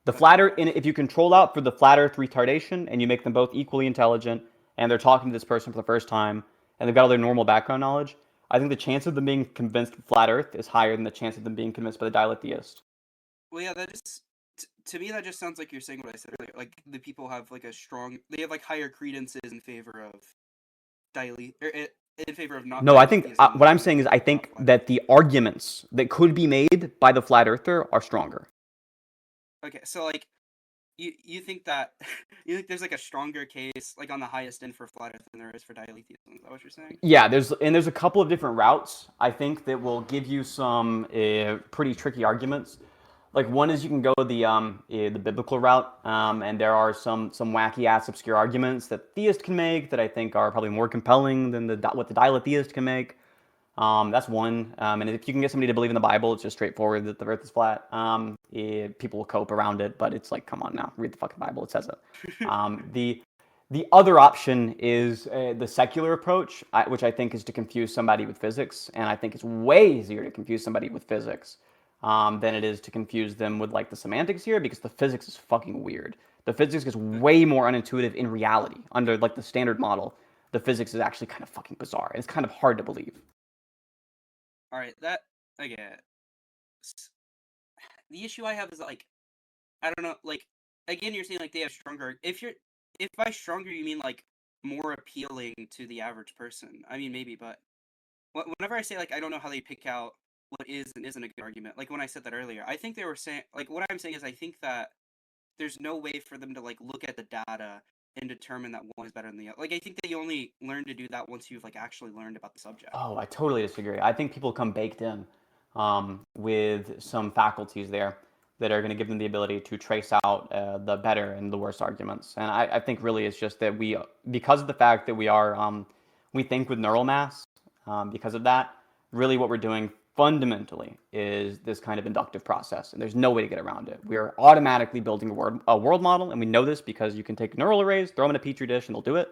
The flat Earth, if you control out for the flat Earth retardation, and you make them both equally intelligent, and they're talking to this person for the first time, and they've got all their normal background knowledge, I think the chance of them being convinced of flat Earth is higher than the chance of them being convinced by the dialetheist. Well, yeah, that just to me that just sounds like you're saying what I said earlier. Like the people have like they have like higher credences in favor of in favor of not. No, I think dialetheism what I'm than saying is I think flat that the arguments that could be made by the flat earther are stronger. Okay, so like you think that you think there's like a stronger case like on the highest end for flat Earth than there is for dialetheism? Is that what you're saying? Yeah, there's a couple of different routes I think that will give you some pretty tricky arguments. Like one is you can go the biblical route, and there are some wacky ass obscure arguments that theists can make that I think are probably more compelling than what the dialetheist can make. That's one. And if you can get somebody to believe in the Bible, it's just straightforward that the Earth is flat. People will cope around it, but it's like, come on now, read the fucking Bible. It says it. The other option is the secular approach, which I think is to confuse somebody with physics, and I think it's way easier to confuse somebody with physics than it is to confuse them with like the semantics here, because the physics is fucking weird. The physics is way more unintuitive in reality. Under like the standard model, the physics is actually kind of fucking bizarre. It's kind of hard to believe. All right, that I get. The issue I have is like I don't know, like again you're saying like they have stronger. If by stronger you mean like more appealing to the average person, I mean maybe, but whenever I say like I don't know how they pick out what is and isn't a good argument, like when I said that earlier, I think they were saying like what I'm saying is I think that there's no way for them to like look at the data and determine that one is better than the other. Like I think that you only learn to do that once you've like actually learned about the subject. Oh, I totally disagree. I think people come baked in with some faculties there that are going to give them the ability to trace out the better and the worse arguments. And I think really it's just that because of the fact that we think with neural mass, because of that, really what we're doing fundamentally is this kind of inductive process, and there's no way to get around it. We are automatically building a world model, and we know this because you can take neural arrays, throw them in a petri dish, and they'll do it.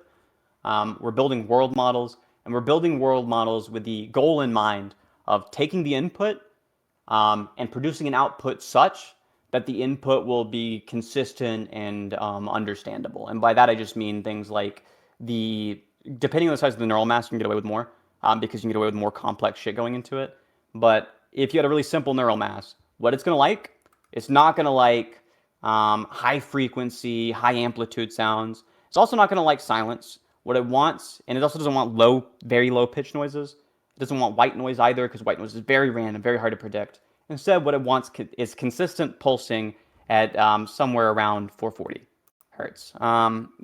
We're building world models, and we're building world models with the goal in mind of taking the input and producing an output such that the input will be consistent and understandable. And by that, I just mean things like depending on the size of the neural mass, you can get away with more because you can get away with more complex shit going into it. But if you had a really simple neural mass, what it's going to like, it's not going to like high frequency, high amplitude sounds. It's also not going to like silence. What it wants, and it also doesn't want very low pitch noises. It doesn't want white noise either, because white noise is very random, very hard to predict. Instead, what it wants is consistent pulsing at somewhere around 440 hertz.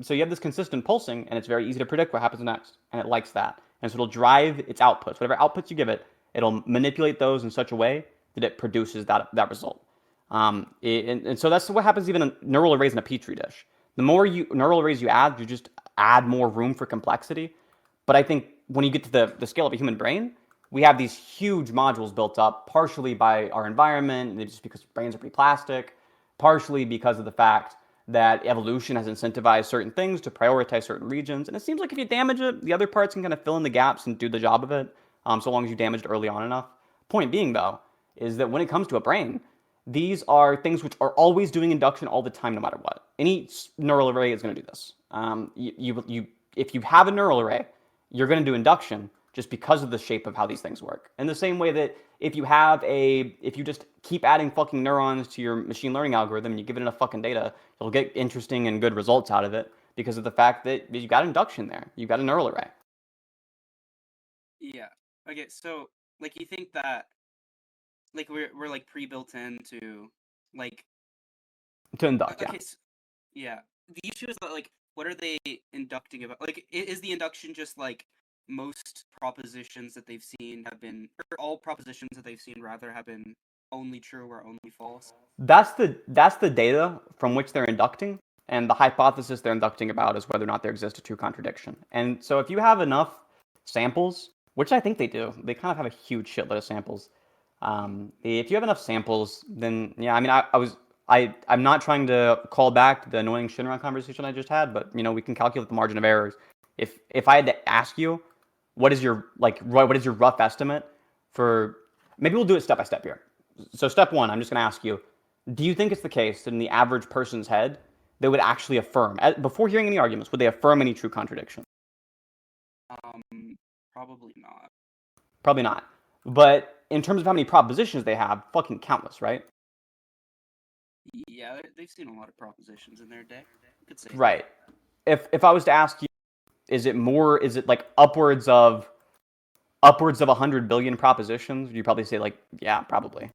So you have this consistent pulsing, and it's very easy to predict what happens next, and it likes that. And so it'll drive its outputs. Whatever outputs you give it, it'll manipulate those in such a way that it produces that result. And so that's what happens even in neural arrays in a petri dish. The more neural arrays you add, you just add more room for complexity. But I think when you get to the scale of a human brain, we have these huge modules built up, partially by our environment, just because brains are pretty plastic, partially because of the fact that evolution has incentivized certain things to prioritize certain regions. And it seems like if you damage it, the other parts can kind of fill in the gaps and do the job of it, so long as you damage it early on enough. Point being, though, is that when it comes to a brain, these are things which are always doing induction all the time, no matter what. Any neural array is going to do this. If you have a neural array, you're going to do induction just because of the shape of how these things work. In the same way that if you just keep adding fucking neurons to your machine learning algorithm and you give it enough fucking data, you'll get interesting and good results out of it because of the fact that you got induction there. You got a neural array. Yeah. Okay. So, like, you think that, like, we're like pre-built into, like, To induct, okay. yeah. So, yeah. The issue is that, like, what are they inducting about? Like, is the induction just like most propositions that they've seen have been, or all propositions that they've seen rather have been only true or only false? That's the data from which they're inducting, and the hypothesis they're inducting about is whether or not there exists a true contradiction. And so if you have enough samples, which I think they do, they kind of have a huge shitload of samples. If you have enough samples, then yeah, I mean, I'm not trying to call back to the annoying Shinra conversation I just had, but we can calculate the margin of errors. If I had to ask you, what is your rough estimate for? Maybe we'll do it step by step here. So step one, I'm just going to ask you, do you think it's the case that in the average person's head, they would actually affirm, before hearing any arguments, would they affirm any true contradiction? Probably not. Probably not. But in terms of how many propositions they have, fucking countless, right? Yeah, they've seen a lot of propositions in their day. You could say that. Right. If I was to ask you, is it like upwards of 100 billion propositions? You'd probably say like, yeah, probably.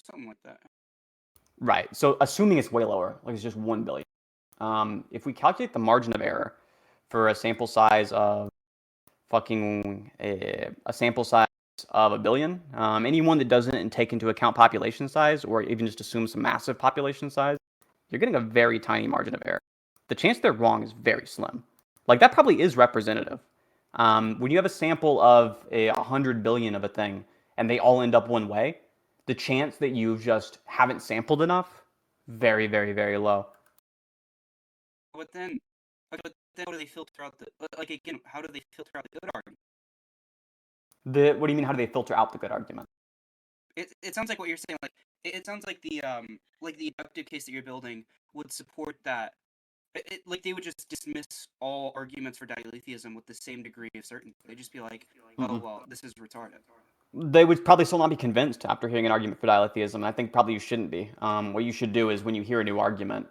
Something like that. Right. So assuming it's way lower, like it's just 1 billion. If we calculate the margin of error for a sample size of a sample size of 1 billion, anyone that doesn't take into account population size or even just assumes some massive population size, you're getting a very tiny margin of error. The chance they're wrong is very slim. Like that probably is representative. When you have a sample of 100 billion of a thing and they all end up one way, the chance that you just haven't sampled enough, very, very, very low. But then how do they filter out how do they filter out the good argument? What do you mean? How do they filter out the good argument? It sounds like what you're saying. Like it sounds like the inductive case that you're building would support that. Like they would just dismiss all arguments for dialetheism with the same degree of certainty. They'd just be like, oh well, this is retarded. They would probably still not be convinced after hearing an argument for dialetheism. And I think probably you shouldn't be. What you should do is when you hear a new argument,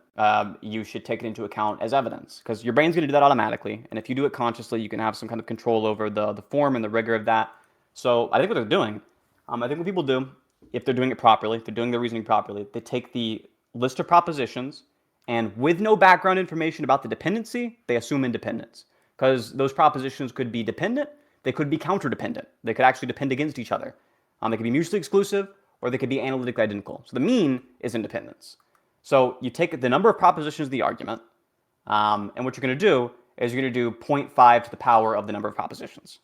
you should take it into account as evidence because your brain's going to do that automatically. And if you do it consciously, you can have some kind of control over the form and the rigor of that. So I think what they're doing, I think what people do, if they're doing it properly, if they're doing their reasoning properly, they take the list of propositions and with no background information about the dependency, they assume independence because those propositions could be dependent. They could be counter-dependent. They could actually depend against each other. They could be mutually exclusive, or they could be analytically identical. So the mean is independence. So you take the number of propositions of the argument, and what you're going to do is you're going to do 0.5 to the power of the number of propositions.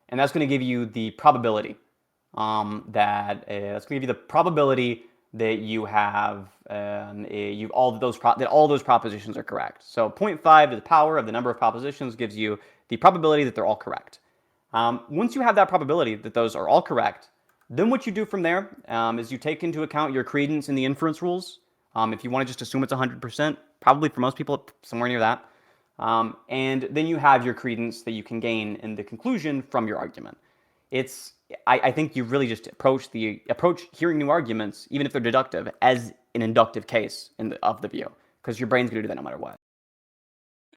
And that's going to give you the probability that you have all those propositions are correct. So 0.5 to the power of the number of propositions gives you the probability that they're all correct. Once you have that probability that those are all correct, then what you do from there is you take into account your credence in the inference rules. If you want to just assume it's 100%, probably for most people, somewhere near that. And then you have your credence that you can gain in the conclusion from your argument. I think you really just approach hearing new arguments, even if they're deductive, as an inductive case of the view, because your brain's going to do that no matter what.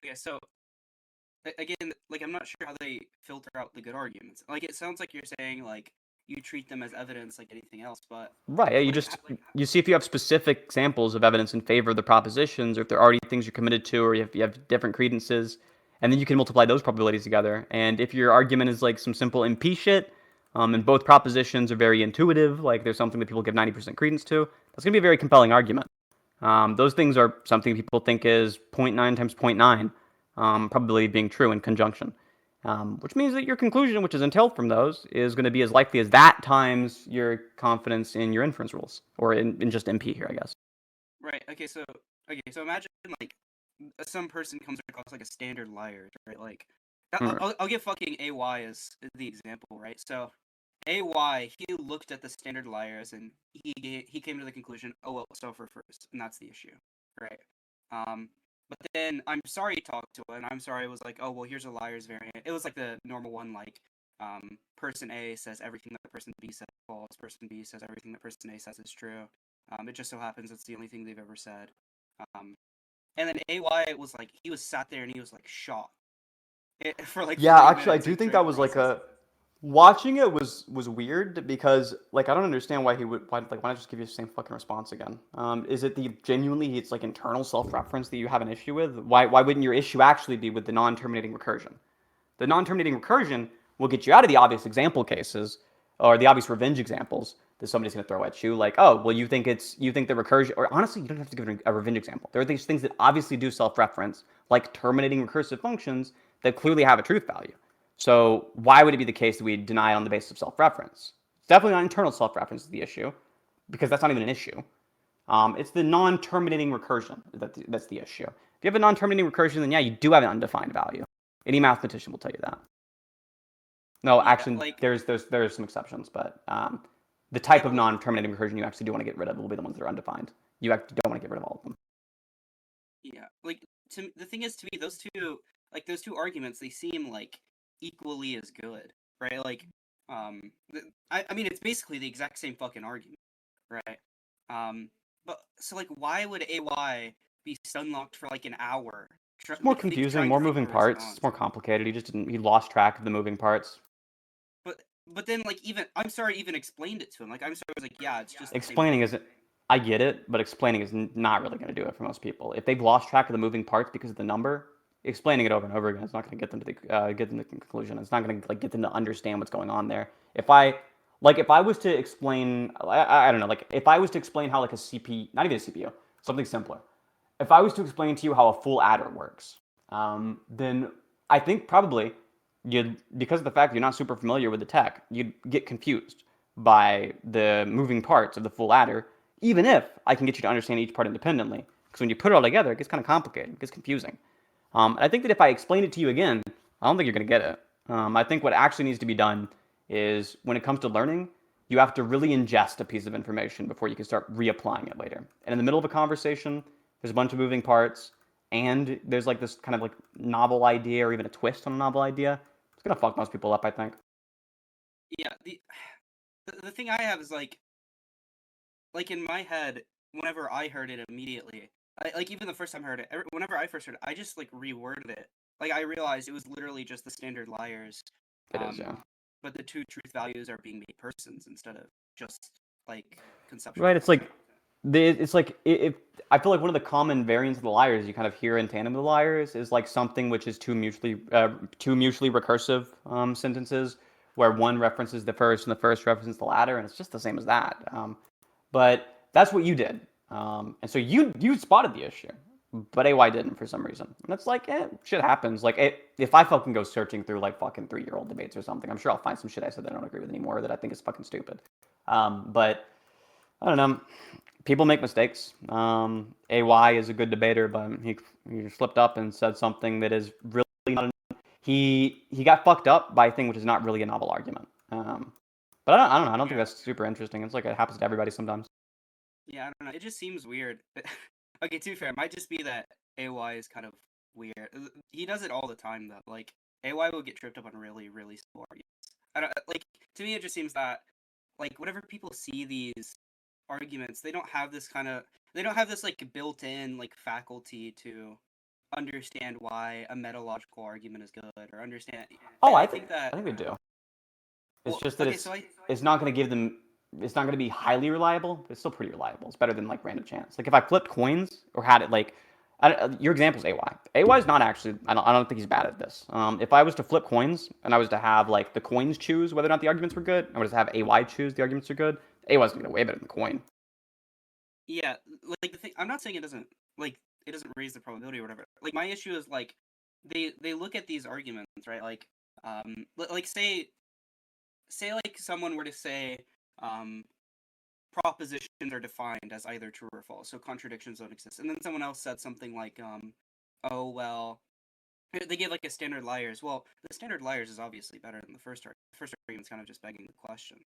Okay, so again, like I'm not sure how they filter out the good arguments. Like it sounds like you're saying like you treat them as evidence like anything else, but right. Yeah, you see if you have specific examples of evidence in favor of the propositions, or if there are already things you're committed to, or if you have different credences, and then you can multiply those probabilities together. And if your argument is like some simple NP shit, and both propositions are very intuitive, like there's something that people give 90% credence to, that's gonna be a very compelling argument. Those things are something people think is 0.9 times 0.9. Probably being true in conjunction, which means that your conclusion, which is entailed from those, is going to be as likely as that times your confidence in your inference rules, or in just NP here, I guess. Right. Okay. So imagine like some person comes across like a standard liar, right? Like I'll give fucking AY as the example, right? So AY, he looked at the standard liars and he came to the conclusion, oh well, suffer first, and that's the issue, right? But then I'm sorry talked to it, and I'm sorry was like, oh well, here's a liar's variant. It was like the normal one, like person A says everything that person B says is false. Person B says everything that person A says is true. It just so happens it's the only thing they've ever said. And then AY was like, he was sat there and he was like shocked. For like yeah, actually, I do think that was like watching it was weird because like I don't understand why why not just give you the same fucking response again? Is it it's like internal self-reference that you have an issue with? Why wouldn't your issue actually be with the non-terminating recursion? The non-terminating recursion will get you out of the obvious example cases or the obvious revenge examples that somebody's going to throw at you, like, oh, well, you think the recursion, or honestly, you don't have to give a revenge example. There are these things that obviously do self-reference, like terminating recursive functions that clearly have a truth value. So why would it be the case that we deny on the basis of self-reference? It's definitely not internal self-reference is the issue, because that's not even an issue. It's the non-terminating recursion that's the issue. If you have a non-terminating recursion, then yeah, you do have an undefined value. Any mathematician will tell you that. No, yeah, actually, like, there's some exceptions, but the type of non-terminating recursion you actually do want to get rid of will be the ones that are undefined. You actually don't want to get rid of all of them. Yeah, like the thing is, to me, those two arguments, they seem like equally as good, right? Like, I mean, it's basically the exact same fucking argument, right? But so like, why would AY be stunlocked for like an hour? It's more Like, confusing, trying more to think of moving a parts. response. It's more complicated. He lost track of the moving parts. But then like I'm sorry, even explained it to him. Like I'm sorry, I was like, yeah, it's just the same Explaining thing. isn't. I get it, but explaining is not really going to do it for most people. If they've lost track of the moving parts because of the number, explaining it over and over again is not going to get them to the conclusion. It's not going to like get them to understand what's going on there. If I was to explain, I don't know, like if I was to explain how like a CPU, not even a CPU, something simpler. If I was to explain to you how a full adder works, then I think probably you'd, because of the fact that you're not super familiar with the tech, you'd get confused by the moving parts of the full adder, even if I can get you to understand each part independently. Because when you put it all together, it gets kind of complicated, it gets confusing. And I think that if I explain it to you again, I don't think you're going to get it. I think what actually needs to be done is when it comes to learning, you have to really ingest a piece of information before you can start reapplying it later. And in the middle of a conversation, there's a bunch of moving parts, and there's like this kind of like novel idea or even a twist on a novel idea. It's going to fuck most people up, I think. Yeah, the thing I have is like in my head, whenever I heard it immediately, like even the first time I heard it, whenever I first heard it, I just like reworded it. Like I realized it was literally just the standard liars. It is, yeah. But the two truth values are being made persons instead of just like conceptual. Right, it's like I feel like one of the common variants of the liars you kind of hear in tandem with the liars is like something which is two mutually recursive sentences where one references the first and the first references the latter, and it's just the same as that. But that's what you did, and so you spotted the issue, but AY didn't for some reason. And it's like, shit happens. Like if I fucking go searching through like fucking 3-year-old debates or something, I'm sure I'll find some shit I said that I don't agree with anymore that I think is fucking stupid. But I don't know. People make mistakes. AY is a good debater, but he slipped up and said something that is really not. He got fucked up by a thing which is not really a novel argument. But I don't know. I don't think that's super interesting. It's like it happens to everybody sometimes. Yeah, I don't know. It just seems weird. Okay, to be fair, it might just be that AY is kind of weird. He does it all the time though. Like AY will get tripped up on really, really small arguments. I don't like. To me, it just seems that like whenever people see these arguments, they don't have this like built-in like faculty to understand why a metalogical argument is good or understand. Oh, I think that I think they do. It's well, just that okay, it's not going to give them. It's not going to be highly reliable, but it's still pretty reliable. It's better than like random chance. Like if I flipped coins or had it like, your example is AY. AY is not actually. I don't think he's bad at this. If I was to flip coins and I was to have like the coins choose whether or not the arguments were good, I was to have AY choose the arguments are good. AY is going to get way better than the coin. yeah, like the thing. I'm not saying it doesn't raise the probability or whatever. Like my issue is like they look at these arguments, right? Like like say like someone were to say propositions are defined as either true or false, so contradictions don't exist. And then someone else said something like, oh, well, they give like a standard liars. Well, the standard liars is obviously better than the first argument. The first argument's kind of just begging the question.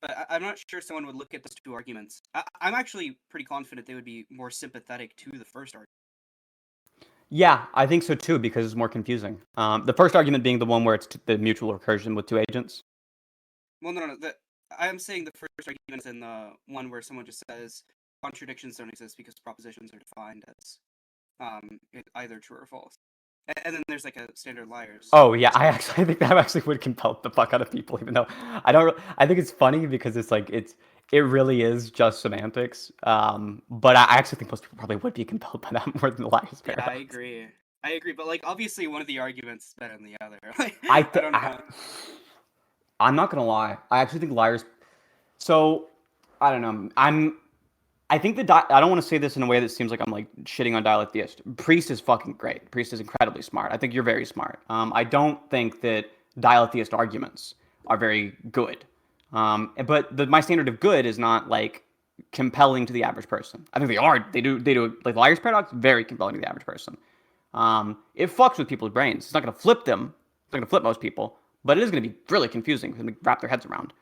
But I'm not sure someone would look at those two arguments. I'm actually pretty confident they would be more sympathetic to the first argument. Yeah, I think so too, because it's more confusing. The first argument being the one where it's the mutual recursion with two agents. Well, no. I'm saying the first argument is in the one where someone just says contradictions don't exist because propositions are defined as either true or false. And then there's like a standard liars. Oh yeah, I think that actually would compel the fuck out of people, even though I think it's funny because it's like it really is just semantics. But I actually think most people probably would be compelled by that more than the liars paradox. Yeah, I agree, but like obviously one of the arguments is better than the other. I don't know. I'm not gonna lie. I actually think liars. So I don't know. I think I don't want to say this in a way that seems like I'm like shitting on dialetheist. Priest is fucking great. Priest is incredibly smart. I think you're very smart. I don't think that dialetheist arguments are very good. But my standard of good is not like compelling to the average person. I think they are. They do like the liar's paradox, very compelling to the average person. It fucks with people's brains. It's not gonna flip them. It's not gonna flip most people, but it is gonna be really confusing to wrap their heads around.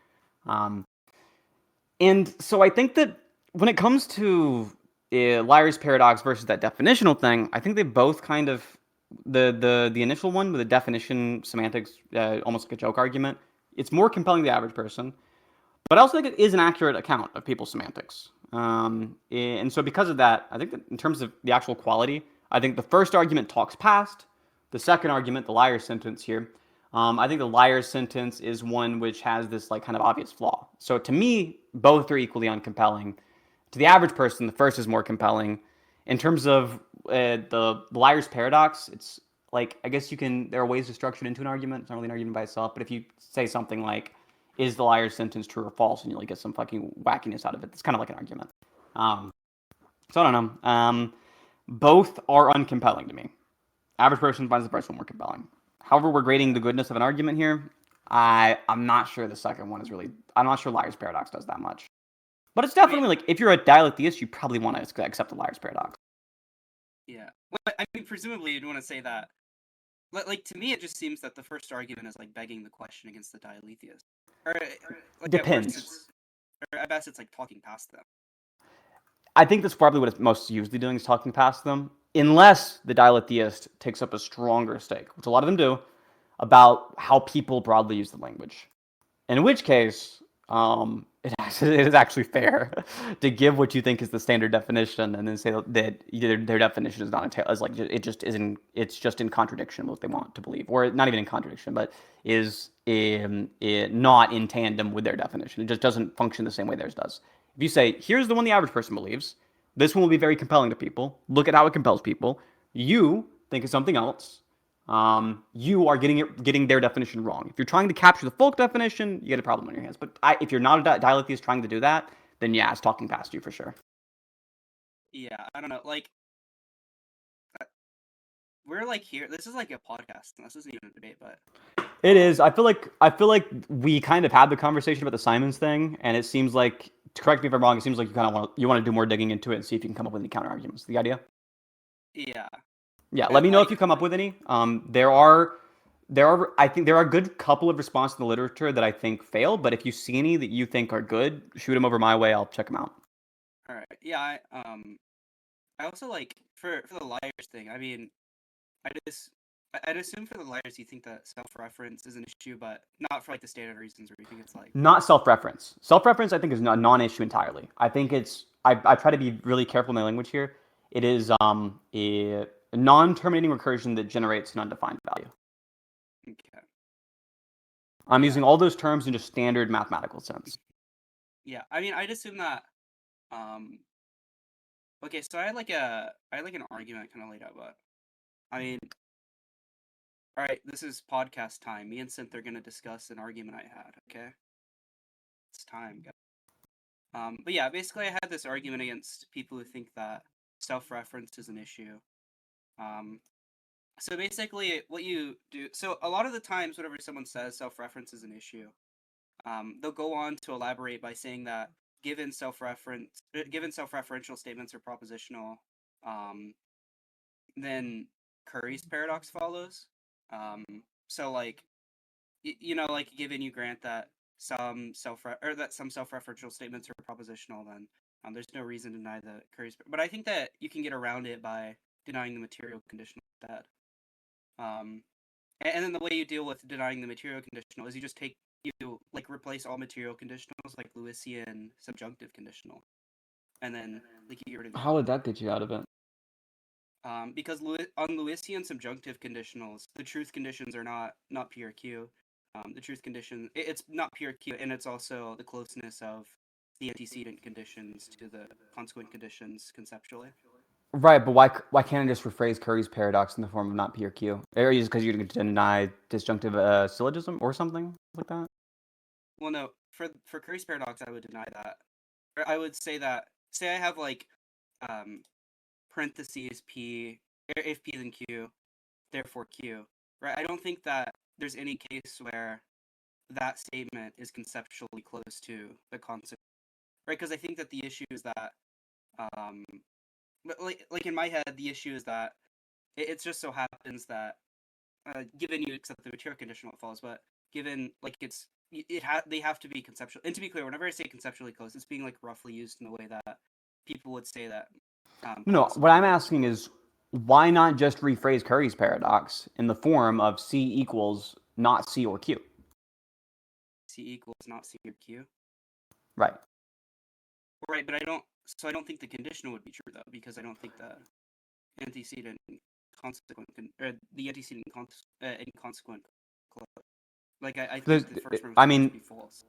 And so I think that when it comes to liar's paradox versus that definitional thing, I think they both kind of the initial one with the definition semantics, almost like a joke argument, it's more compelling to the average person. But I also think it is an accurate account of people's semantics. And so because of that, I think that in terms of the actual quality, I think the first argument talks past. The second argument, the liar sentence here, I think the liar sentence is one which has this like kind of obvious flaw. So to me, both are equally uncompelling. To the average person, the first is more compelling. In terms of the liar's paradox, it's like, I guess there are ways to structure it into an argument. It's not really an argument by itself, but if you say something like, is the liar's sentence true or false, and you like get some fucking wackiness out of it, it's kind of like an argument. So I don't know. Both are uncompelling to me. Average person finds the first one more compelling. However, we're grading the goodness of an argument here. I'm not sure the second one is really. I'm not sure liar's paradox does that much. But it's definitely like, if you're a dialetheist, you probably want to accept the liar's paradox. Yeah. Well, I mean, presumably you'd want to say that. Like, to me, it just seems that the first argument is like begging the question against the dialetheist. Or like, Depends. At best, it's like talking past them. I think that's probably what it's most usually doing, is talking past them, unless the dialetheist takes up a stronger stake, which a lot of them do, about how people broadly use the language. In which case, it is actually fair to give what you think is the standard definition, and then say that their definition is not like it just isn't. It's just in contradiction with what they want to believe, or not even in contradiction, but is not in tandem with their definition. It just doesn't function the same way theirs does. If you say, here's the one the average person believes, this one will be very compelling to people. Look at how it compels people. You think of something else. You are getting their definition wrong. If you're trying to capture the folk definition, you get a problem on your hands. But if you're not a dialetheist trying to do that, then yeah, it's talking past you for sure. Yeah, I don't know. Like, we're like here. This is like a podcast. This isn't even a debate, but it is. I feel like we kind of had the conversation about the Simons thing, and it seems like, correct me if I'm wrong, it seems like you want to do more digging into it and see if you can come up with any counter arguments. The idea? Yeah. Yeah, let me know if you come up with any. I think there are a good couple of responses in the literature that I think fail, but if you see any that you think are good, shoot them over my way. I'll check them out. All right. Yeah. I also like for the liars thing. I mean, I'd assume for the liars you think that self-reference is an issue, but not for like the standard reasons, or you think it's like not self-reference. Self-reference, I think, is a non-issue entirely. I think it's. I try to be really careful in my language here. It is a non-terminating recursion that generates an undefined value. Okay. I'm using all those terms in just standard mathematical sense. Yeah, I mean, I'd assume that. Okay, so I had like an argument kind of laid out, but I mean, all right, this is podcast time. Me and Sinthe are gonna discuss an argument I had. Okay, it's time, guys. But yeah, basically, I had this argument against people who think that self-reference is an issue. So basically, what you do. So a lot of the times, whenever someone says self-reference is an issue, they'll go on to elaborate by saying that given self-referential statements are propositional, then Curry's paradox follows. So like, like given you grant that some self-referential statements are propositional, then there's no reason to deny the Curry's. But I think that you can get around it by denying the material conditional instead. And then the way you deal with denying the material conditional is you replace all material conditionals like Lewisian subjunctive conditional, and then like you get rid of. How would that get you out of it? Because on Lewisian subjunctive conditionals, the truth conditions are not pure Q. The truth condition it's not pure Q, and it's also the closeness of the antecedent conditions to the consequent conditions conceptually. Right, but why can't I just rephrase Curry's paradox in the form of not P or Q? Or just because you're going to deny disjunctive syllogism or something like that? Well, no. For Curry's paradox, I would deny that. Or I would say that. Say I have like, parentheses P. If P then Q, therefore Q. Right. I don't think that there's any case where that statement is conceptually close to the concept. Right. Because I think that the issue is that, like in my head, the issue is that it just so happens that, given you accept the material conditional, it follows. But given like they have to be conceptual. And to be clear, whenever I say conceptually close, it's being like roughly used in the way that people would say that. No, what I'm asking is, why not just rephrase Curry's paradox in the form of C equals not C or Q? C equals not C or Q. Right. Right, but I don't think the conditional would be true though, because I don't think the antecedent consequent the antecedent inconsequent like I think the first premise would be false.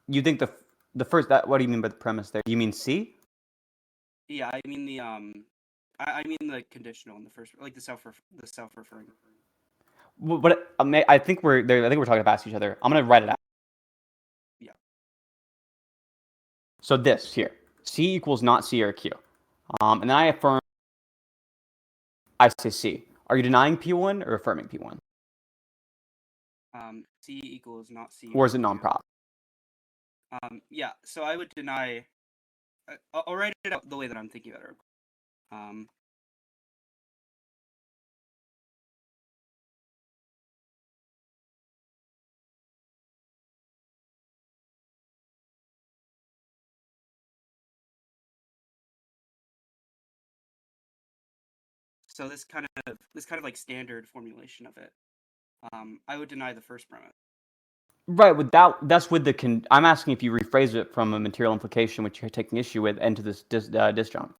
You think the first that what do you mean by the premise there? You mean C? Yeah, I mean the I mean the conditional in the first, like the self-referring. But I think we're there. I think we're talking past each other. I'm gonna write it out. Yeah. So this here, C equals not C or Q, and then I affirm. I say C. Are you denying P1 or affirming P1? C equals not C. Or is it non-prop? Yeah. So I would deny. I'll write it out the way that I'm thinking about it. So this kind of like standard formulation of it. I would deny the first premise. Right. That's with the I'm asking if you rephrase it from a material implication, which you're taking issue with, into this disjunct.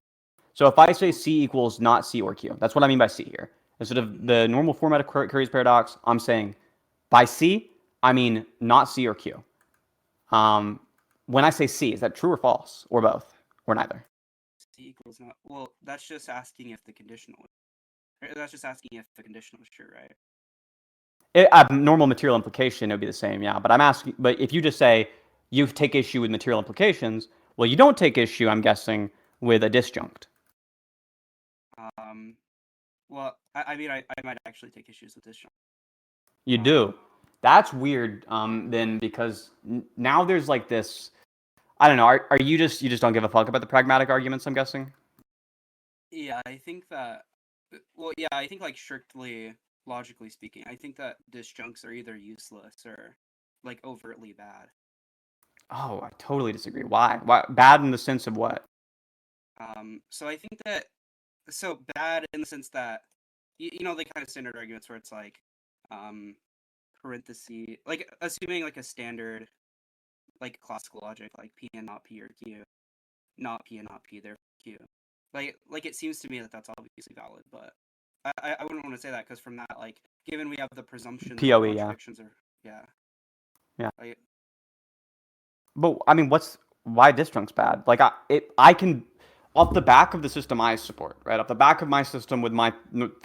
So if I say C equals not C or Q, that's what I mean by C here. Instead of the normal format of Curry's paradox, I'm saying by C, I mean not C or Q. When I say C, is that true or false, or both, or neither? C equals not. Well, that's just asking if the conditional. That's just asking if the conditional is true, right? Normal material implication, it would be the same, yeah. But I'm asking. But if you just say you take issue with material implications, well, you don't take issue, I'm guessing, with a disjunct. Well, I mean, I might actually take issues with disjunct. You do. That's weird. Then because now there's like this. I don't know. Are you just don't give a fuck about the pragmatic arguments? I'm guessing. Yeah, I think that. Well, yeah, I think like strictly logically speaking, I think that disjuncts are either useless or like overtly bad. Oh, I totally disagree. Why? Why bad in the sense of what? So I think that bad in the sense that you know the kind of standard arguments where it's like parenthesis, like assuming like a standard like classical logic, like P and not P or Q, not P and not P, therefore Q. Like it seems to me that that's obviously valid, but I wouldn't want to say that because from that, like, given we have the presumption POE, that contradictions are, yeah. Like, but I mean, why disjunct's bad? Like I can, off the back of the system I support, right? Off the back of my system with my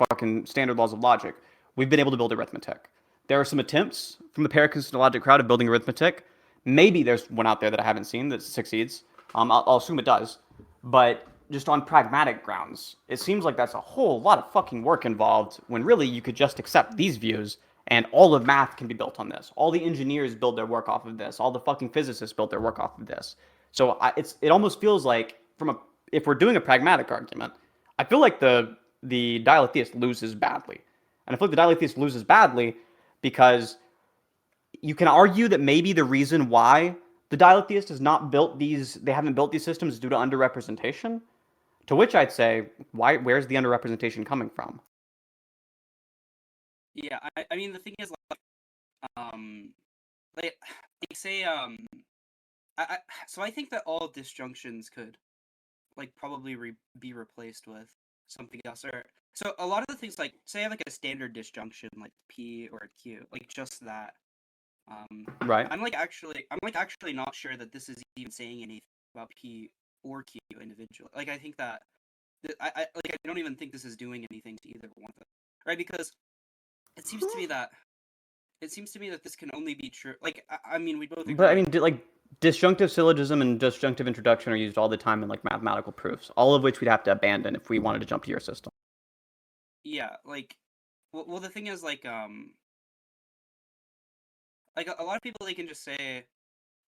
fucking standard laws of logic, we've been able to build arithmetic. There are some attempts from the paraconsistent logic crowd of building arithmetic. Maybe there's one out there that I haven't seen that succeeds. I'll assume it does. But just on pragmatic grounds, it seems like that's a whole lot of fucking work involved when really you could just accept these views and all of math can be built on this. All the engineers build their work off of this. All the fucking physicists build their work off of this. So it almost feels like if we're doing a pragmatic argument, I feel like the dialetheist loses badly. And I feel like the dialetheist loses badly because you can argue that maybe the reason why the dialetheist has not built they haven't built these systems due to underrepresentation. To which I'd say, where's the underrepresentation coming from? Yeah, I mean the thing is like say so I think that all disjunctions could like probably be replaced with something else, or so a lot of the things like say I have like a standard disjunction like P or Q, like just that. Right. I'm actually not sure that this is even saying anything about P or Q individually. Like I think that I don't even think this is doing anything to either one of them, right? Because it seems to me that this can only be true. Like I mean, we both agree. But I mean, like disjunctive syllogism and disjunctive introduction are used all the time in like mathematical proofs, all of which we'd have to abandon if we wanted to jump to your system. Yeah, like, well, the thing is, like a lot of people, they can just say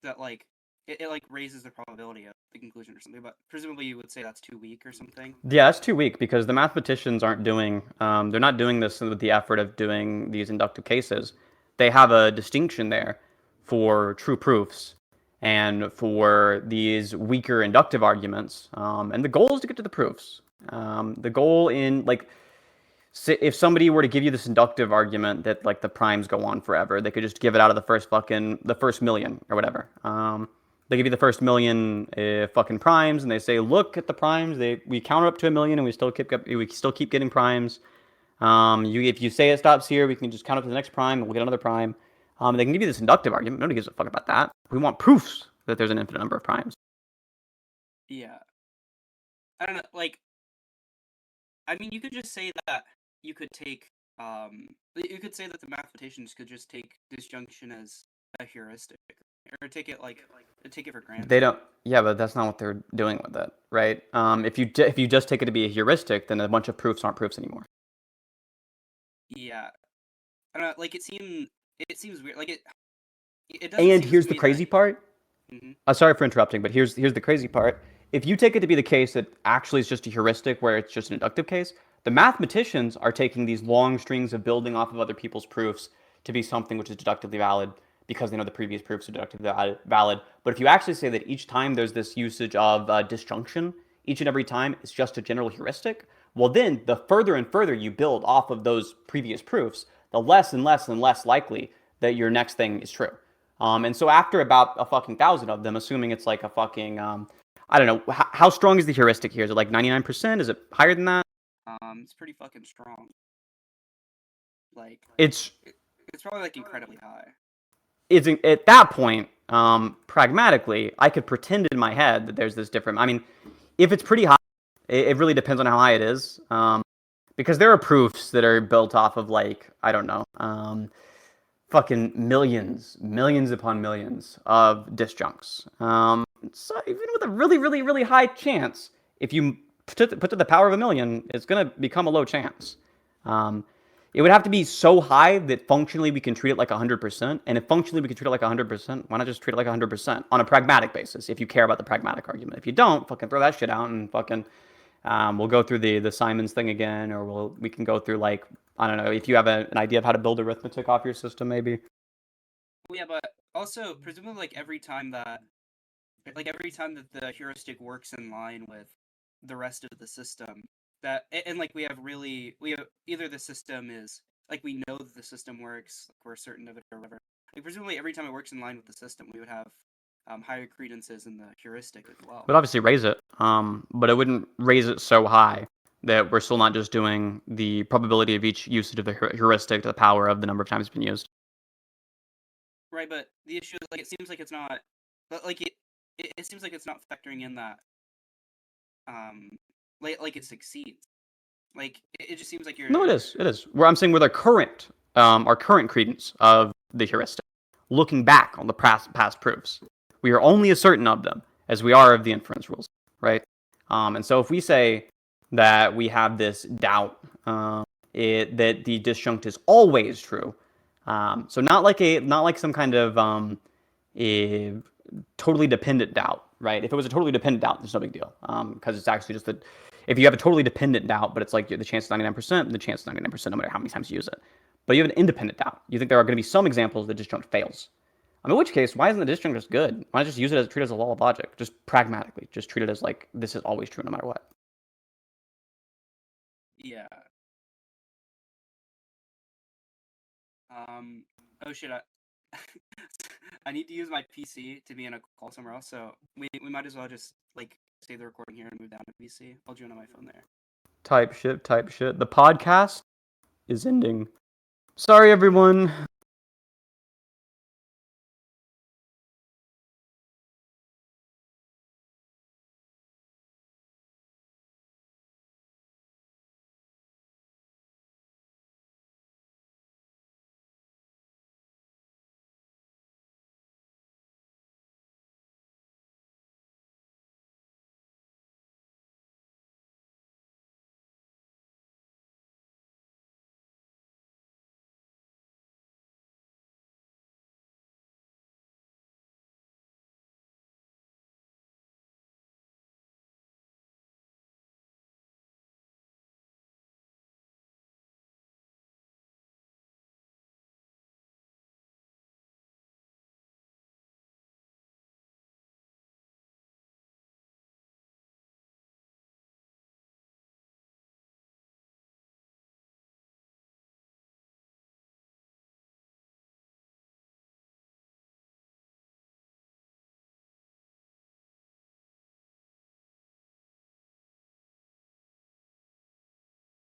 that, like, it like raises the probability of the conclusion or something, but presumably you would say that's too weak or something. Yeah, that's too weak because the mathematicians aren't doing, they're not doing this with the effort of doing these inductive cases. They have a distinction there for true proofs and for these weaker inductive arguments, and the goal is to get to the proofs. The goal in like, if somebody were to give you this inductive argument that like the primes go on forever, they could just give it out of the first million or whatever. They give you the first million fucking primes, and they say, look at the primes. We counter up to 1 million, and we still keep getting primes. If you say it stops here, we can just count up to the next prime, and we'll get another prime. They can give you this inductive argument. Nobody gives a fuck about that. We want proofs that there's an infinite number of primes. Yeah. I don't know, like, I mean, you could just say that you could take, you could say that the mathematicians could just take disjunction as a heuristic, or take it for granted. They don't. Yeah, but that's not what they're doing with it, right? If you just take it to be a heuristic, then a bunch of proofs aren't proofs anymore. Yeah. I don't know, like, it seems weird, like, it doesn't And seem here's to the me crazy that... part. Mhm. Sorry for interrupting, but here's the crazy part. If you take it to be the case that actually it's just a heuristic where it's just an inductive case, the mathematicians are taking these long strings of building off of other people's proofs to be something which is deductively valid because they know the previous proofs are deductively valid. But if you actually say that each time there's this usage of disjunction, each and every time it's just a general heuristic, well then the further and further you build off of those previous proofs, the less and less and less likely that your next thing is true. And so after about a fucking 1,000 of them, assuming it's like a fucking, I don't know, how strong is the heuristic here? Is it like 99%? Is it higher than that? It's pretty fucking strong. Like, It's it's probably, like, incredibly high. at that point, pragmatically, I could pretend in my head that there's this different. I mean, if it's pretty high, it really depends on how high it is. Because there are proofs that are built off of like, I don't know, fucking millions upon millions of disjuncts. So even with a really, really, really high chance, if you put to the power of 1 million, it's going to become a low chance. It would have to be so high that functionally we can treat it like 100%. And if functionally we can treat it like 100%, why not just treat it like 100% on a pragmatic basis if you care about the pragmatic argument? If you don't, fucking throw that shit out and fucking... we'll go through the Simons thing again, or we can go through like, I don't know, if you have an idea of how to build arithmetic off your system, maybe. Well, yeah, but also presumably like every time that the heuristic works in line with the rest of the system, and like we have either the system is like we know that the system works, like we're certain of it or whatever. Like presumably every time it works in line with the system, we would have higher credences in the heuristic as well. Would obviously raise it, but it wouldn't raise it so high that we're still not just doing the probability of each usage of the heuristic to the power of the number of times it's been used. Right, but the issue is like it seems like it's not, but like it seems like it's not factoring in that, like it succeeds. Like it just seems like you're... No, it is. It is. Where I'm saying with our current credence of the heuristic, looking back on the past proofs, we are only as certain of them as we are of the inference rules, right? And so if we say that we have this doubt that the disjunct is always true, so not like some kind of a totally dependent doubt, right? If it was a totally dependent doubt, there's no big deal, because it's actually just that if you have a totally dependent doubt, but it's like the chance is 99%, the chance is 99% no matter how many times you use it. But you have an independent doubt. You think there are going to be some examples that disjunct fails. In which case, why isn't the disjunct just good? Why not just use it treat it as a law of logic? Just pragmatically. Just treat it as like, this is always true no matter what. Yeah. Oh shit, I need to use my PC to be in a call somewhere else, so we might as well just like save the recording here and move down to PC. I'll join on my phone there. Type shit. The podcast is ending. Sorry, everyone.